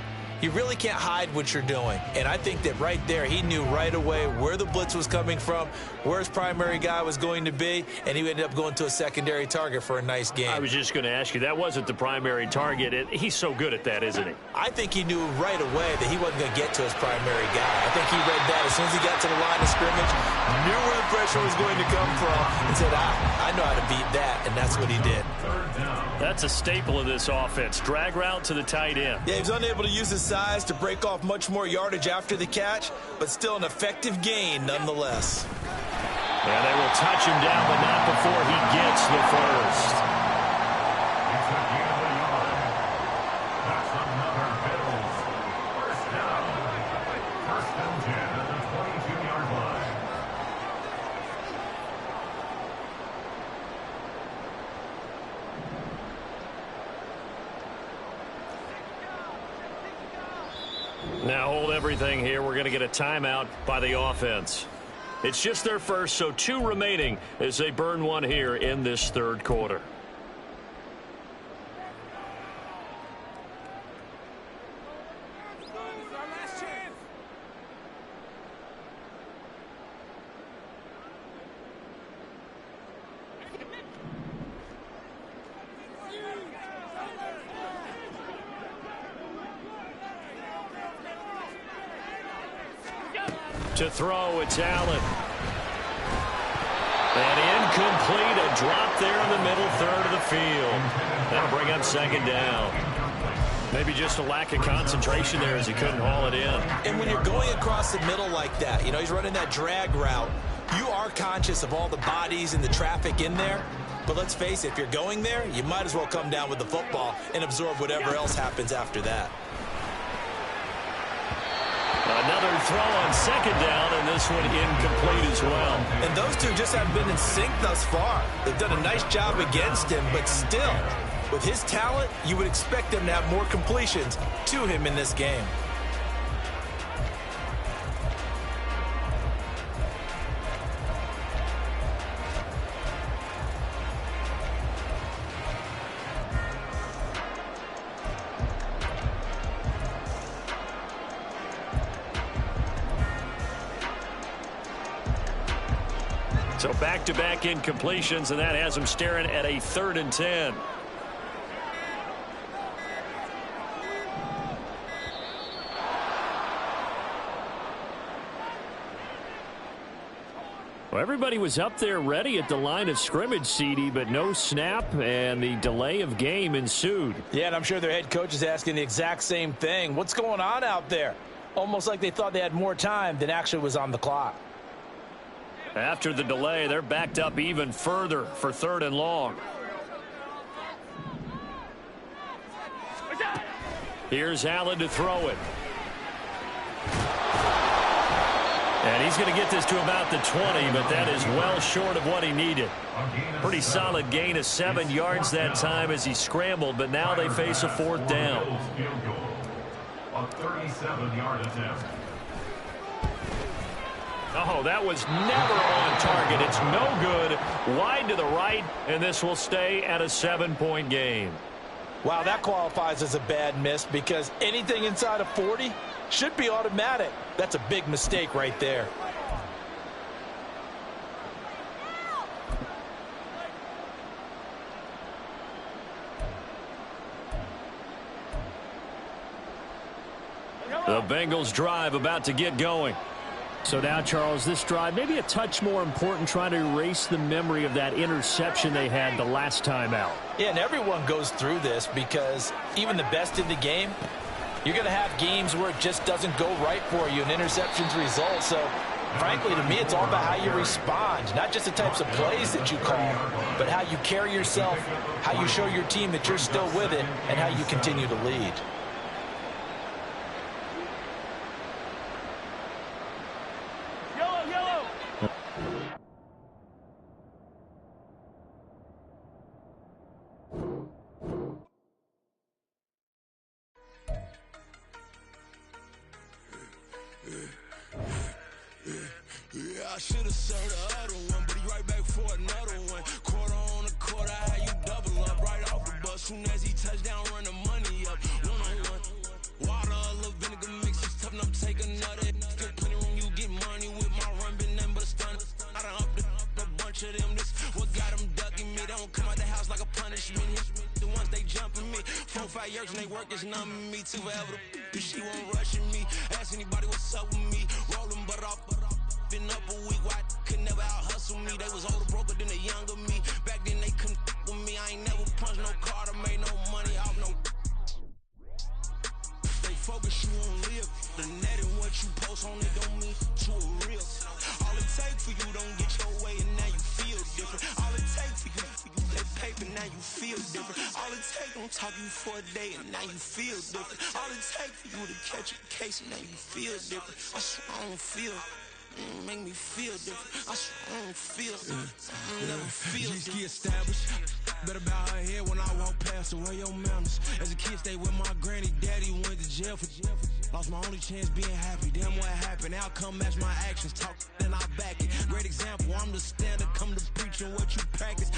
you really can't hide what you're doing. And I think that right there, he knew right away where the blitz was coming from, where his primary guy was going to be, and he ended up going to a secondary target for a nice game. I was just going to ask you, that wasn't the primary target. He's so good at that, isn't he? I think he knew right away that he wasn't going to get to his primary guy. I think he read that as soon as he got to the line of scrimmage, knew where the pressure was going to come from, and said, I know how to beat that, and that's what he did. That's a staple of this offense. Drag route to the tight end. Yeah, he was unable to use his size to break off much more yardage after the catch, but still an effective gain nonetheless. Yeah, they will touch him down, but not before he gets the first. It's a gain of a yard. That's another Bills. 1st down. 1st and 10 at the 22-yard line. Now hold everything here. We're going to get a timeout by the offense. It's just their first, so 2 remaining as they burn one here in this third quarter. To throw, it's Allen. And incomplete, a drop there in the middle third of the field. That'll bring up second down. Maybe just a lack of concentration there as he couldn't haul it in. And when you're going across the middle like that, you know, he's running that drag route, you are conscious of all the bodies and the traffic in there. But let's face it, if you're going there, you might as well come down with the football and absorb whatever else happens after that. Another throw on second down, and this one incomplete as well. And those two just haven't been in sync thus far. They've done a nice job against him, but still, with his talent, you would expect them to have more completions to him in this game. So back-to-back incompletions, and that has him staring at a 3rd and 10. Well, everybody was up there ready at the line of scrimmage, CD, but no snap, and the delay of game ensued. Yeah, and I'm sure their head coach is asking the exact same thing. What's going on out there? Almost like they thought they had more time than actually was on the clock. After the delay, they're backed up even further for 3rd and long. Here's Allen to throw it. And he's going to get this to about the 20, but that is well short of what he needed. Pretty solid gain of 7 yards that time as he scrambled, but now they face a 4th down. A 37-yard attempt. Oh, that was never on target. It's no good. Wide to the right, and this will stay at a 7-point game. Wow, that qualifies as a bad miss because anything inside of 40 should be automatic. That's a big mistake right there. The Bengals drive about to get going. So now, Charles, this drive maybe a touch more important, trying to erase the memory of that interception they had the last time out. Yeah, and everyone goes through this because even the best in the game, you're going to have games where it just doesn't go right for you and interceptions result. So, frankly, to me, it's all about how you respond, not just the types of plays that you call, but how you carry yourself, how you show your team that you're still with it, and how you continue to lead. I should have served the other one, but he right back for another one. Quarter on the quarter, how you double up right off the bus. Soon as he touch down, run the money up. One-on-one. Water, a little vinegar mix, it's tough enough to take another. Still plenty room, you get money with my run, been nothing but a stun. I done up a bunch of them. This what got them ducking me. They don't come out the house like a punishment. The ones they jumping me. 4 or 5 years and they work is numbing me. Too forever. She won't rushing me. Ask anybody what's up with me. Rolling butt off. Been up a week, why could never out hustle me? They was older, broker than the younger me. Back then they couldn't with me. I ain't never punched no card or made no money off no. They focus you on live. The net and what you post on it don't mean you a real. All it take for you don't get your way and now you feel different. All it take for you that paper, now you feel different. All it take don't talk you for a day and now you feel different. All it take for you to catch a case and now you feel different. I swear I don't feel. Make me feel different. I swear I don't feel. I never feel different. Established. Better bow her head when I walk past her, where your manners. As a kid, stayed with my granny, daddy went to jail for lost my only chance being happy. Damn, what happened? Outcome match my actions. Talk, then I back it. Great example, I'm the standard. Come to preaching what you practice.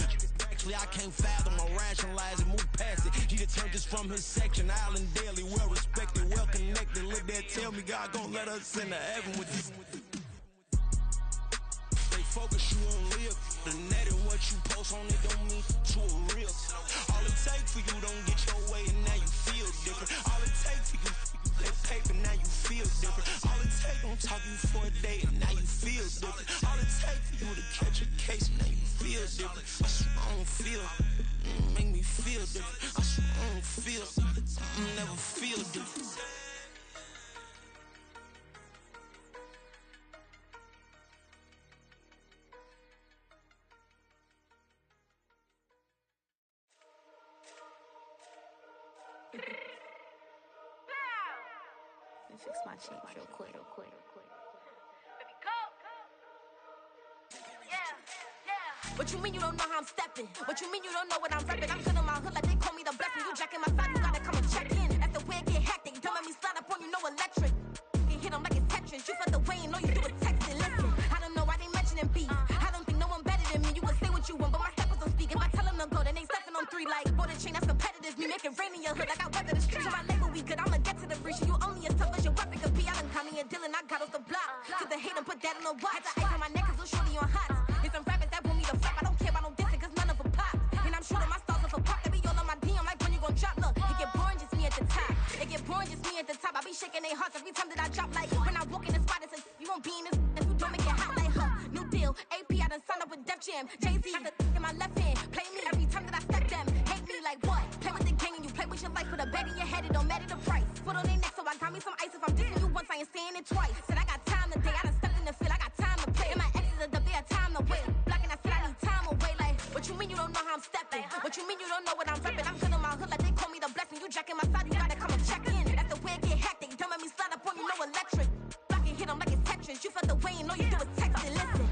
Actually, I can't fathom or rationalize and move past it. He turned this from his section. Island Daily, well respected, well connected. Look there, tell me God gon' let us into heaven with this. Stay focused, you won't live. The net and what you post on it don't mean to a real. All it take for you don't get your way and now you feel different. All it take for you that paper, now you feel different. All it take don't talk you for a day and now you feel different. All it take for you to catch a case and now you feel different. I swear I don't feel, make me feel different. I swear I don't feel, never feel different. Let me fix my cheeks real quick. Baby, go. Yeah. What you mean you don't know how I'm stepping? What you mean you don't know what I'm repping? I'm good in my hood like they call me the blessing. You jacking my side, you gotta come and check in. That's the way it get hectic. Don't let me slide up on you, no electric. You hit them like it's Tetris. You felt the way and all you do is texting. Listen, I don't know why they mentioning beef. I don't think no one better than me. You can say what you want, but my steppers don't speak. If I tell them to go, then they stepping on 3 like border chain. That's competitive. Me making rain in your hood like I weather the streets. My label we good. I'ma get to the breach. You only as tough as your weapon could be. I done caught me a Dylan. I got off the block. Took the hate and put that on the watch. Had the ice on my neck 'cause little shorty on hot. It's some rappers that want me to flop. I don't care about no dissing 'cause none of them pop. And I'm shooting my stars off a pop. They be all on my DM like when you gon' drop. Look, it get boring just me at the top. It get boring just me at the top. I be shaking their hearts every time that I drop. Like when I walk in the spot, it says you won't be in this if you don't make it hot like her. New deal, AP. I done signed up with Def Jam. Jay-Z got the in my left hand. Play me every time that I step them. Hate me like what? Play with the gang and you play with your life. Put a bag in your head, it don't matter the price. Put on their neck, so I got me some ice. If I'm dissing you once, I ain't saying it twice. Said I got time today. I done stepped in the field. I got time to play. And my exes are up there, time to wait. Blocking, I said I need time away. Like, what you mean you don't know how I'm stepping? What you mean you don't know what I'm repping? I'm good in my hood like they call me the blessing. You jacking my side, you gotta come and check in. That's the way it get hectic. Don't let me slide up on you, no electric. Blocking, hit them like it's Tetris. You felt the way and all you do is text and listen.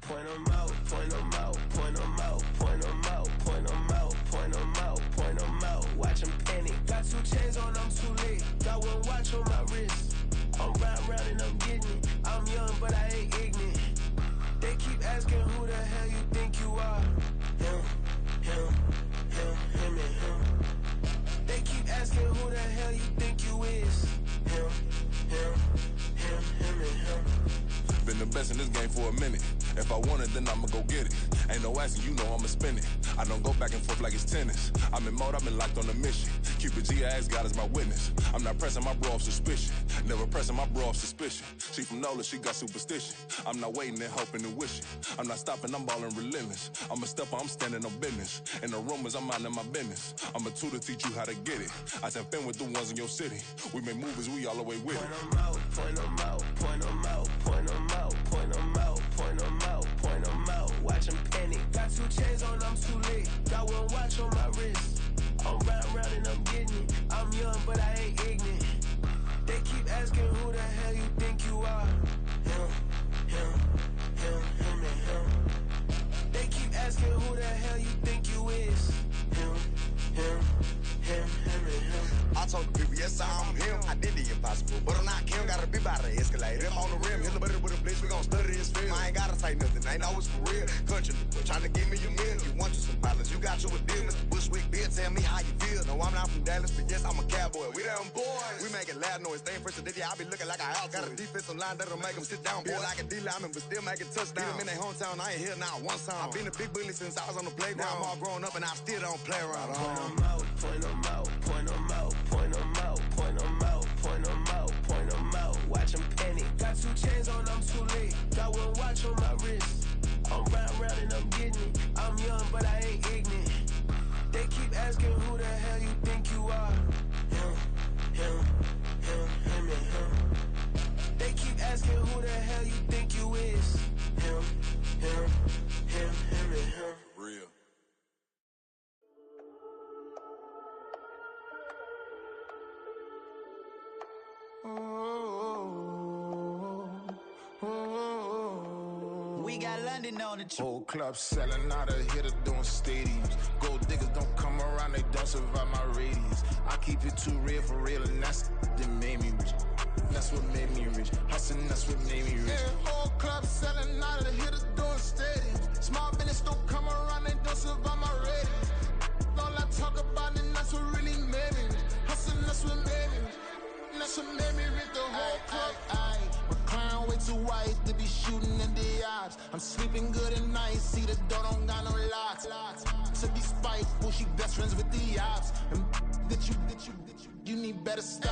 point 'em out, point 'em out, point 'em out, point 'em out, point 'em out, point 'em out, point 'em out. Watch 'em panic. Got 2 chains on, I'm too late. Got 1 watch on my wrist. I'm round and I'm getting it. I'm young, but I ain't ignorant. They keep asking who the hell you think you are. Him, and him. They keep asking who the hell you think you is. Him, and him. Been the best in this game for a minute. If I want it, then I'ma go get it. Ain't no asking, you know I'ma spin it. I don't go back and forth like it's tennis. I'm in mode, I've been locked on a mission. Cupid G, I ask God as my witness. I'm not pressing my bro off suspicion. Never pressing my bro off suspicion. She from NOLA, she got superstition. I'm not waiting and hoping and wishing. I'm not stopping, I'm balling relentless. I'm a stepper, I'm standing on business. In the rumors, I'm minding my business. I'm a tutor, teach you how to get it. I said, fin with the ones in your city. We make movies, we all the way with it. Point 'em out, point 'em out, point 'em out, point 'em out, point 'em out, point 'em out, point 'em out. Watch 'em panic. Got 2 chains on, I'm too late. Got 1 watch on my wrist. I'm round and I'm getting it. I'm young, but I ain't ignorant. They keep asking who the hell you think you are. Him, and him. They keep asking who the hell you think you is. Him, and him. I told the people, yes, I'm him. I did the impossible, but I'm not Kim. Gotta be by the escalator. I'm on the rim, hit the butter with a blitz. We gon' study this film. I ain't gotta say nothing, ain't know it's for real. Country, trying to give me a meal. You want you some violence, you got you a deal. Mr. Bushwick, Bill, tell me how you feel. No, I'm not from Dallas, but yes, I'm a cowboy. We them boys. We making loud noise, staying fresh to this. I be looking like a house. Got a defensive line that'll make them sit down. Feel like a D-lineman, but still making touchdowns. Beat them in their hometown, I ain't here now one time. I've been a big bully since I was on the playground. Now I'm all grown up and I still don't play around. Point 'em out, point 'em out, point 'em out, point 'em out, point 'em out, point 'em out, point 'em out. Watch 'em panic. Got 2 chains on, I'm too late. Got 1 watch on my wrist. I'm round and I'm getting it. I'm young, but I ain't ignorant. They keep asking who the hell you think you are. Him, and him. They keep asking who the hell you think you is. Him, and him. Real. We got London on the trip. Whole club selling out of hitter doing stadiums. Gold diggers don't come around, they don't survive my radius. I keep it too real for real, and that's that made me rich. That's what made me rich. Hustling, that's what made me rich. Yeah, whole club selling out of the hitters doing stadiums. Small business don't come around, they don't survive my radius. All I talk about, and that's what really made me rich. Hustling, that's what made me rich. That's what made me rich. The whole club. My crown way too white to be shooting in the odds. I'm sleeping good at night, see the door don't got no locks. To be spiteful, she best friends with the ops. And you need better stop.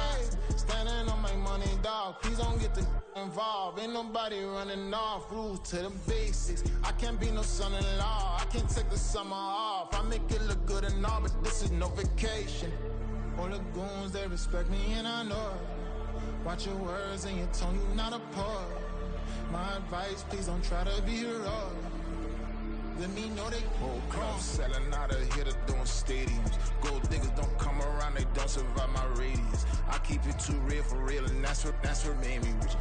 Standing on my money, dog. Please don't get the involved. Ain't nobody running off. Rules to the basics. I can't be no son-in-law. I can't take the summer off. I make it look good and all, but this is no vacation. All the goons, they respect me and I know it. Watch your words and your tone, you not a poet. My advice, please don't try to be heroic. Let me know they whole club selling out of hitter doing stadiums. Gold diggers don't come around, they don't survive my radius. I keep it too real for real, and that's what made me rich.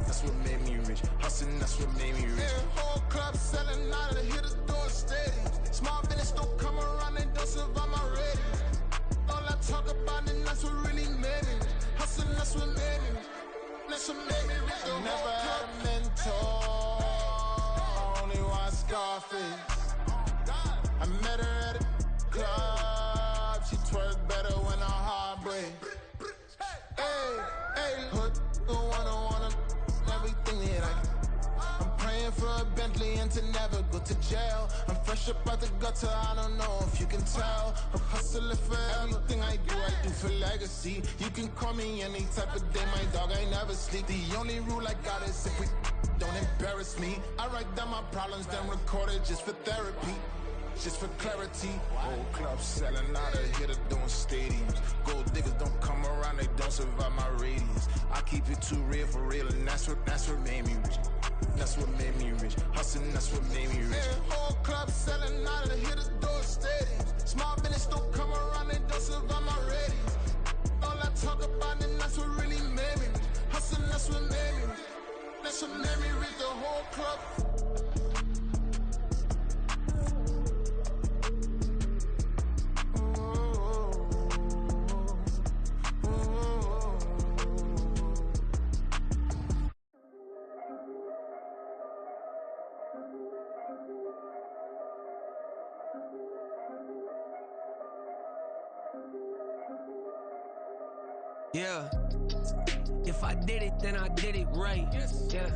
That's what made me rich. Hustling, that's what made me rich. Yeah, whole club selling out of the hitters doing stadiums. Small business don't come around, they don't survive my radius. All I talk about, and that's what really made me rich. Hustling, that's what made me rich. That's what made me rich. I never had a mentor. Only one Scarface. I met her at a club. She twerk better when her heart breaks. Hey, hood, wanna everything that I can. I'm praying for a Bentley and to never go to jail. I'm fresh up out the gutter, I don't know if you can tell. I'm hustling for everything I do for legacy. You can call me any type of day, my dog, I never sleep. The only rule I got is if we don't embarrass me. I write down my problems, then record it just for therapy. Just for clarity. Whole club selling out of hitter doing stadiums. Gold diggers don't come around, they don't survive my radius. I keep it too real for real, and that's what made me rich. That's what made me rich. Hustling, that's what made me rich. Yeah, whole club selling out of the hitters doing stadiums. Small business don't come around, they don't survive my radius. All I talk about, and that's what really made me rich. Hustling, that's what made me rich. That's what made me rich. The whole club. Yeah. If I did it, then I did it right. Yeah.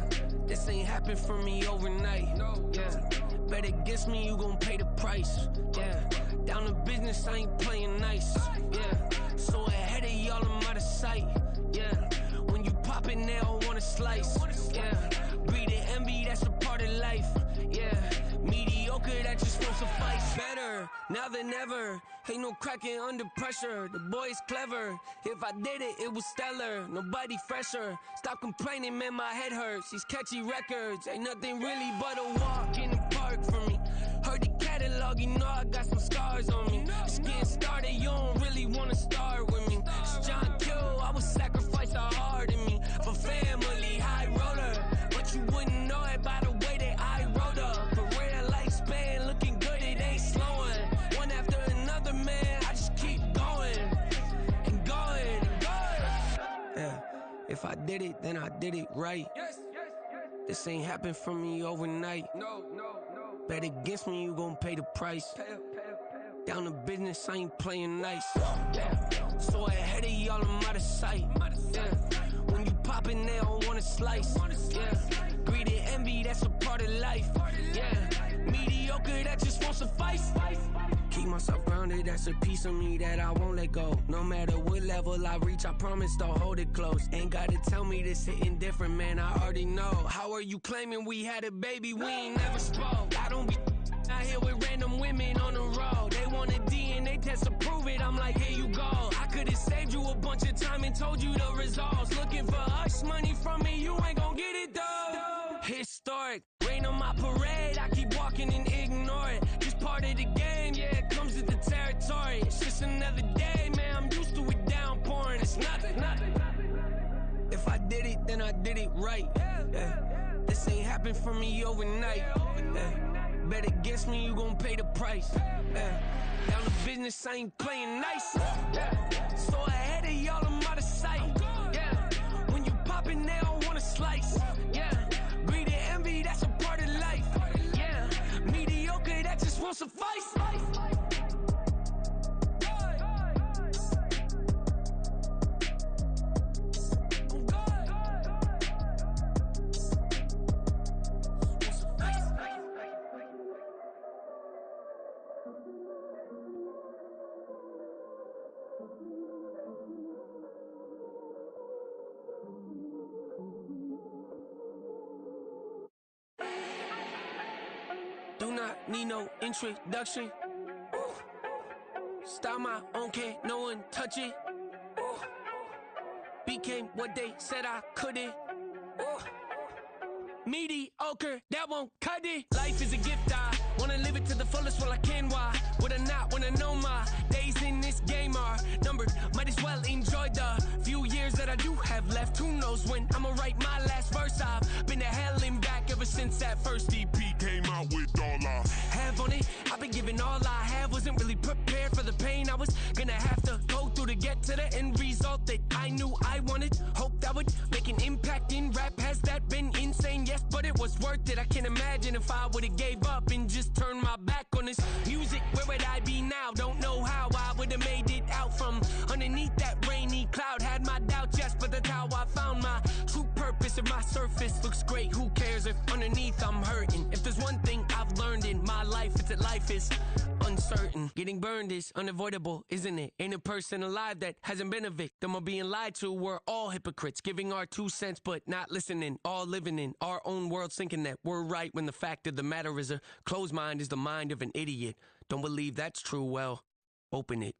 This ain't happened for me overnight. Yeah. Bet against me, you gon' pay the price. Yeah. Down to business, I ain't playing nice. Yeah. So ahead of y'all, I'm out of sight. Yeah. When you pop it, they all wanna slice. Yeah. Greed and envy, that's a part of life. Yeah. Mediocre, that just won't suffice. Better now than ever. Ain't no cracking under pressure. The boy's clever. If I did it, it was stellar. Nobody fresher. Stop complaining, man, my head hurts. These catchy records ain't nothing really but a walk in the park for me. Heard the catalog, you know I got some scars on me. Just getting started, you don't really wanna start with me. It's John Kill, I would sacrifice a heart in me for family, high roller. But you wouldn't know it by the way that I wrote up. Career lifespan looking good, it ain't slowing. One after another, man, I just keep going and going and going. Yeah, if I did it, then I did it right. This ain't happened for me overnight. No. Bet against me, you gon' pay the price. Down to business, I ain't playing nice. Yeah. So ahead of y'all, I'm out of sight. Yeah. When you poppin', they all wanna slice. Yeah. Greed and envy, that's a part of life. Yeah. Mediocre, that just won't suffice. Keep myself grounded, that's a piece of me that I won't let go. No matter what level I reach, I promise to hold it close. Ain't gotta tell me this hitting different, man, I already know. How are you claiming we had a baby, we ain't never spoke? I don't be out here with random women on the road. They want a DNA test to prove it, I'm like, here you go. I could've saved you a bunch of time and told you the results. Looking for hush money from me, you ain't gon' get it though. Historic, rain on my parade, I keep walking and ignore it. Just part of the game, yeah, it comes with the territory. It's just another day, man, I'm used to it downpouring. It's nothing. If I did it, then I did it right. Yeah. This ain't happened for me overnight. Yeah. Bet against me, you gon' pay the price. Yeah. Down to business, I ain't playing nice. Yeah. So ahead of y'all, I'm out of sight. Yeah. When you poppin', they all wanna slice. Yeah. Greed and envy, that's a part of life. Yeah. Mediocre, that just won't suffice. Do not need no introduction. Ooh. Style my own, can't no one touch it. Ooh. Became what they said I couldn't. Ooh. Mediocre, that won't cut it. Life is a gift, I wanna live it to the fullest while I can. Why would I not wanna know my days in this game are numbered? Might as well enjoy the few years that I do have left. Who knows when I'ma write my last verse? I've been to hell and back ever since that first EP came out with all I have on it. I've been giving all I have, wasn't really prepared for the pain I was gonna have to go through to get to the end result that I knew I wanted. Hope that would make an impact in rap. Has that been insane? Yes, but it was worth it. I can't imagine if I would've gave up and just turned my back on this music. Where would I be now? Don't know how I would've made it out from underneath that rainy cloud. Had my doubts, yes, but that's how I found my true purpose. If my surface looks great, who cares if underneath I'm hurting? If there's one thing I've learned in my life, it's that life is uncertain. Getting burned is unavoidable, isn't it? Ain't a person alive that hasn't been a victim of being lied to. We're all hypocrites, giving our 2 cents but not listening. All living in our own world, thinking that we're right when the fact of the matter is a closed mind is the mind of an idiot. Don't believe that's true? Well, open it.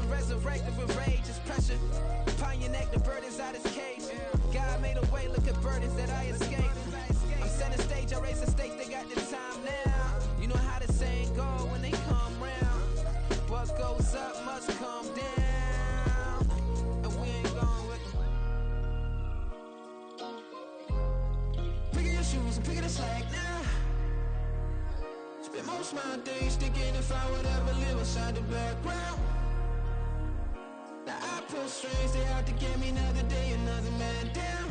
Resurrected with rage, it's pressure. Upon your neck, the bird most my days thinking if I would ever live inside the background. Now I pull strings, they out to get me another day, another man down.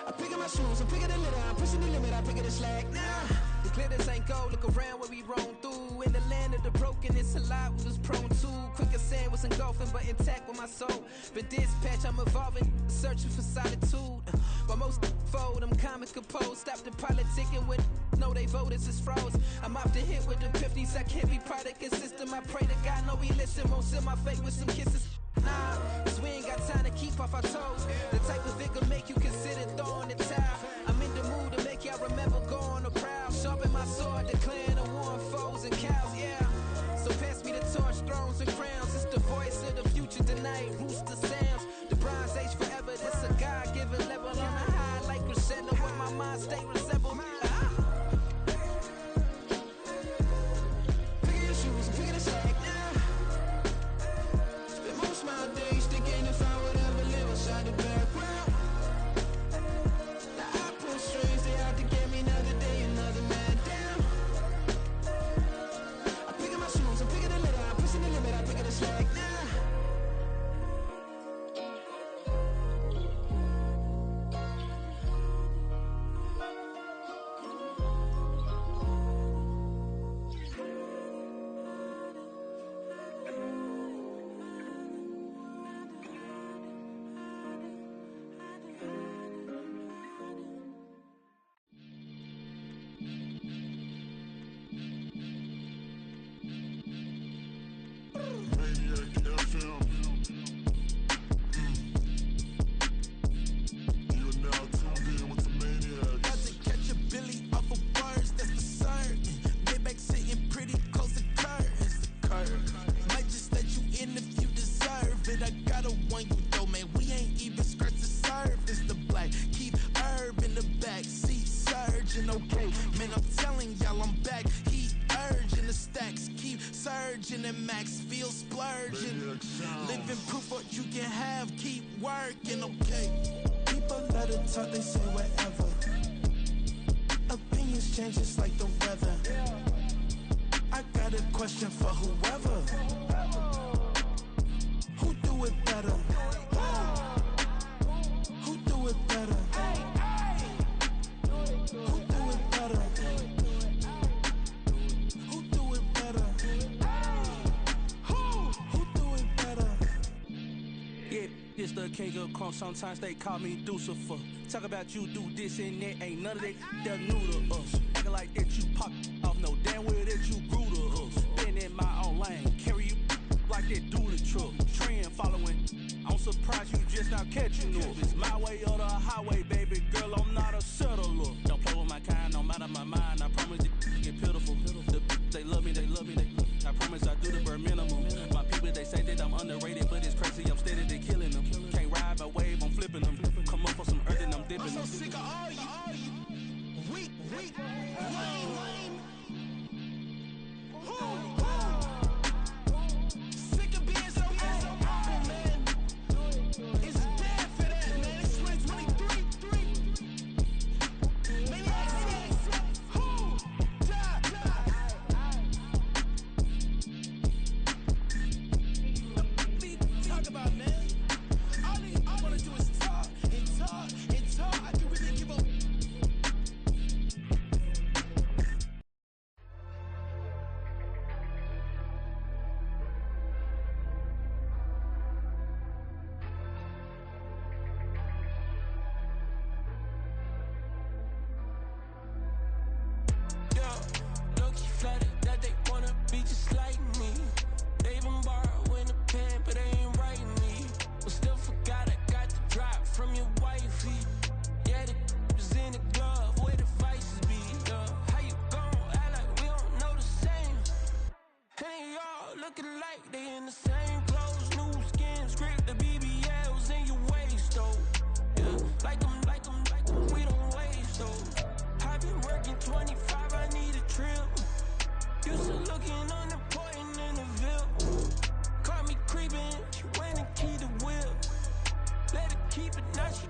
I'm picking my shoes, I'm picking the litter, I'm pushing the limit, I'm picking the slack now. The clear this ain't gold, look around where we roam through. In the land of the broken, it's a lot we was prone to. Quick as sand was engulfing, but intact with my soul. Been dispatched, I'm evolving, searching for solitude. While most fold, I'm comic composed. Stop the politicking when no they voters is froze. I'm off the hit with the 50s, I can't be product and system. I pray to God, no he listen, won't send my fate with some kisses. Nah, cause we ain't got time to keep off our toes. The type of vigor make you consider throwing the towel. I'm in the mood to make y'all remember going to proud. Sharpen my sword, declaring the war on foes and cows, yeah. So pass me the torch, thrones and crowns. It's the voice of the future tonight, rooster sounds. The bronze age forever, this a God-given level. On a high like crescendo, where my mind state resemble. Picking your shoes and picking a sack now. Spend most of my days thinking if I would ever live inside the background. Now I pull strings, they out to get me another day, another man down. I'm picking my shoes, I'm picking the litter, I'm pushing the limit, I'm picking the slack now. Sometimes they call me Lucifer. Talk about you do this and that, ain't none of that they're new to us. Acting like that you pop off, no damn well that you grew to us. Been in my own lane, carry you like that do the truck. Trend following, I'm surprised you just now catching up. It's my way or the highway, baby girl, I'm not a settler. Don't play with my kind, no matter my mind. I promise it get pitiful. They love me, they love me, I promise I do the bare minimum. My people, they say that I'm underrated, but it's crazy, I'm steady, they killing them. Can't ride my wave, I'm flipping them. Come up for some earth and I'm dipping them. I'm so sick of all you weak, lame. Sick of being so humble, man. It's dead for that, man. It's 2023. Maniacs, who die? Talk about, man. All I wanna do is talk and talk and talk. I do really give up. Yeah, low-key flattered that they wanna be just like me. They even borrow in the pen, but they ain't writing me. But still forgot I got the drop from your wifey. Yeah, the was in the glove, where the vices be. Yeah, how you gon' act like we don't know the same? Hey, y'all looking like they in the same clothes, new skin, script, the BBLs in your waist, though. Yeah, like them, we don't waste, though. I've been working 25, I need a trip. Used to looking unimportant in the VIP. Caught me creeping, she went and keyed the whip. Let her keep it, now she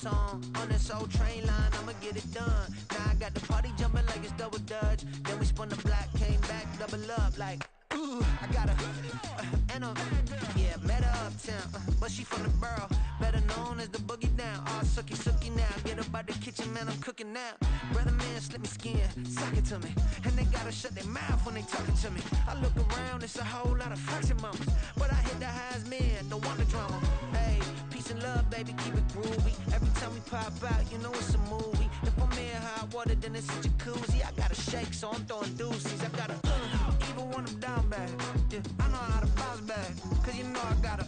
gas on this old train line, I'ma get it done. Now I got the party jumping like it's double dutch. Then we spun the block, came back, double up like, ooh, I got a, and a, yeah, met her uptown, but she from the borough, better known as the boogie down. All sookie now, get up out the kitchen, man, I'm cooking now. Brother man, slip me skin, suck it to me, and they gotta shut their mouth when they talking to me. I look around, it's a whole lot of flirting mamas, but I hit the highs, man, don't want the drama. Hey, peace and love, baby, keep it groovy. Every time we pop out, you know it's a movie. If I'm in hot water, then it's a jacuzzi. I gotta shake, so I'm throwing deuces. I gotta, even when I'm down bad, yeah, I know how to bounce back, cause you know I gotta,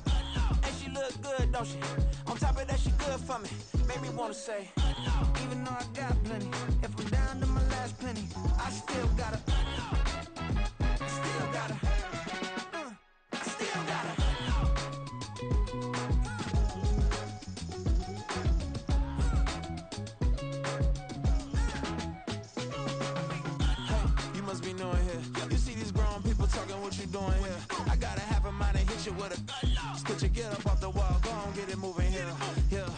and she look good, don't she? On top of that, she good for me, made me wanna say, even though I got plenty, if I'm down to my last penny, I still gotta, I still gotta, I still gotta. Hey, you must be knowing here. You see these grown people talking, what you doing here? I gotta have a mind and hit you with a stitch you, get up off the wall, go on, get it moving here. Yeah,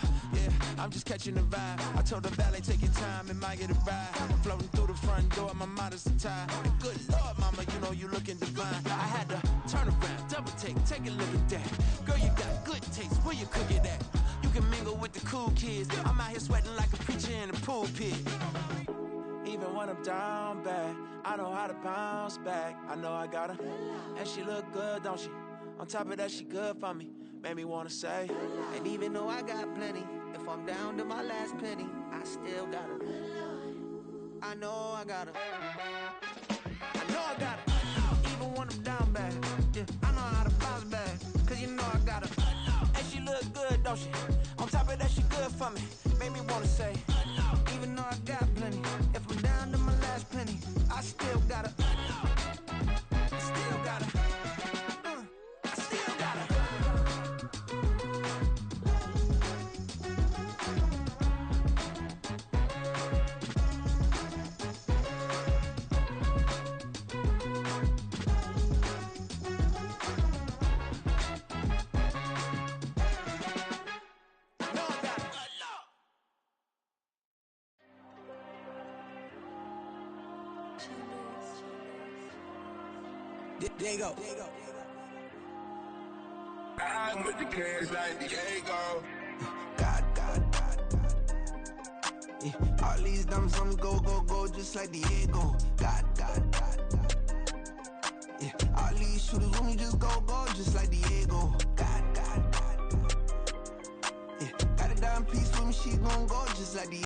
I'm just catching the vibe. I told the valet, take your time, it might get a ride. Floating through the front door, my modest attire. And good Lord, mama, you know you looking divine. I had to turn around, double take a look at that. Girl, you got good taste, where you cook it at? You can mingle with the cool kids. I'm out here sweating like a preacher in a pool pit. Even when I'm down bad, I know how to bounce back. I know I got her, and she look good, don't she? On top of that, she good for me, made me wanna say. And even though I got plenty, if I'm down to my last penny, I still got her. I know I got her. I know I got her. Even when I'm down bad, yeah, I know how to bounce back, cause you know I got her. And she look good, don't she? On top of that, she good for me, made me wanna say. Even though I got plenty, if I'm down to my last penny, I still got her. I still got her. I still got her. Diego. I'm with the cash like Diego. God. Yeah, all these diamonds on me go, just like Diego. God. Yeah, all these shooters on me just go, just like Diego. God. Yeah, got a dime piece with me, she gon' go just like Diego.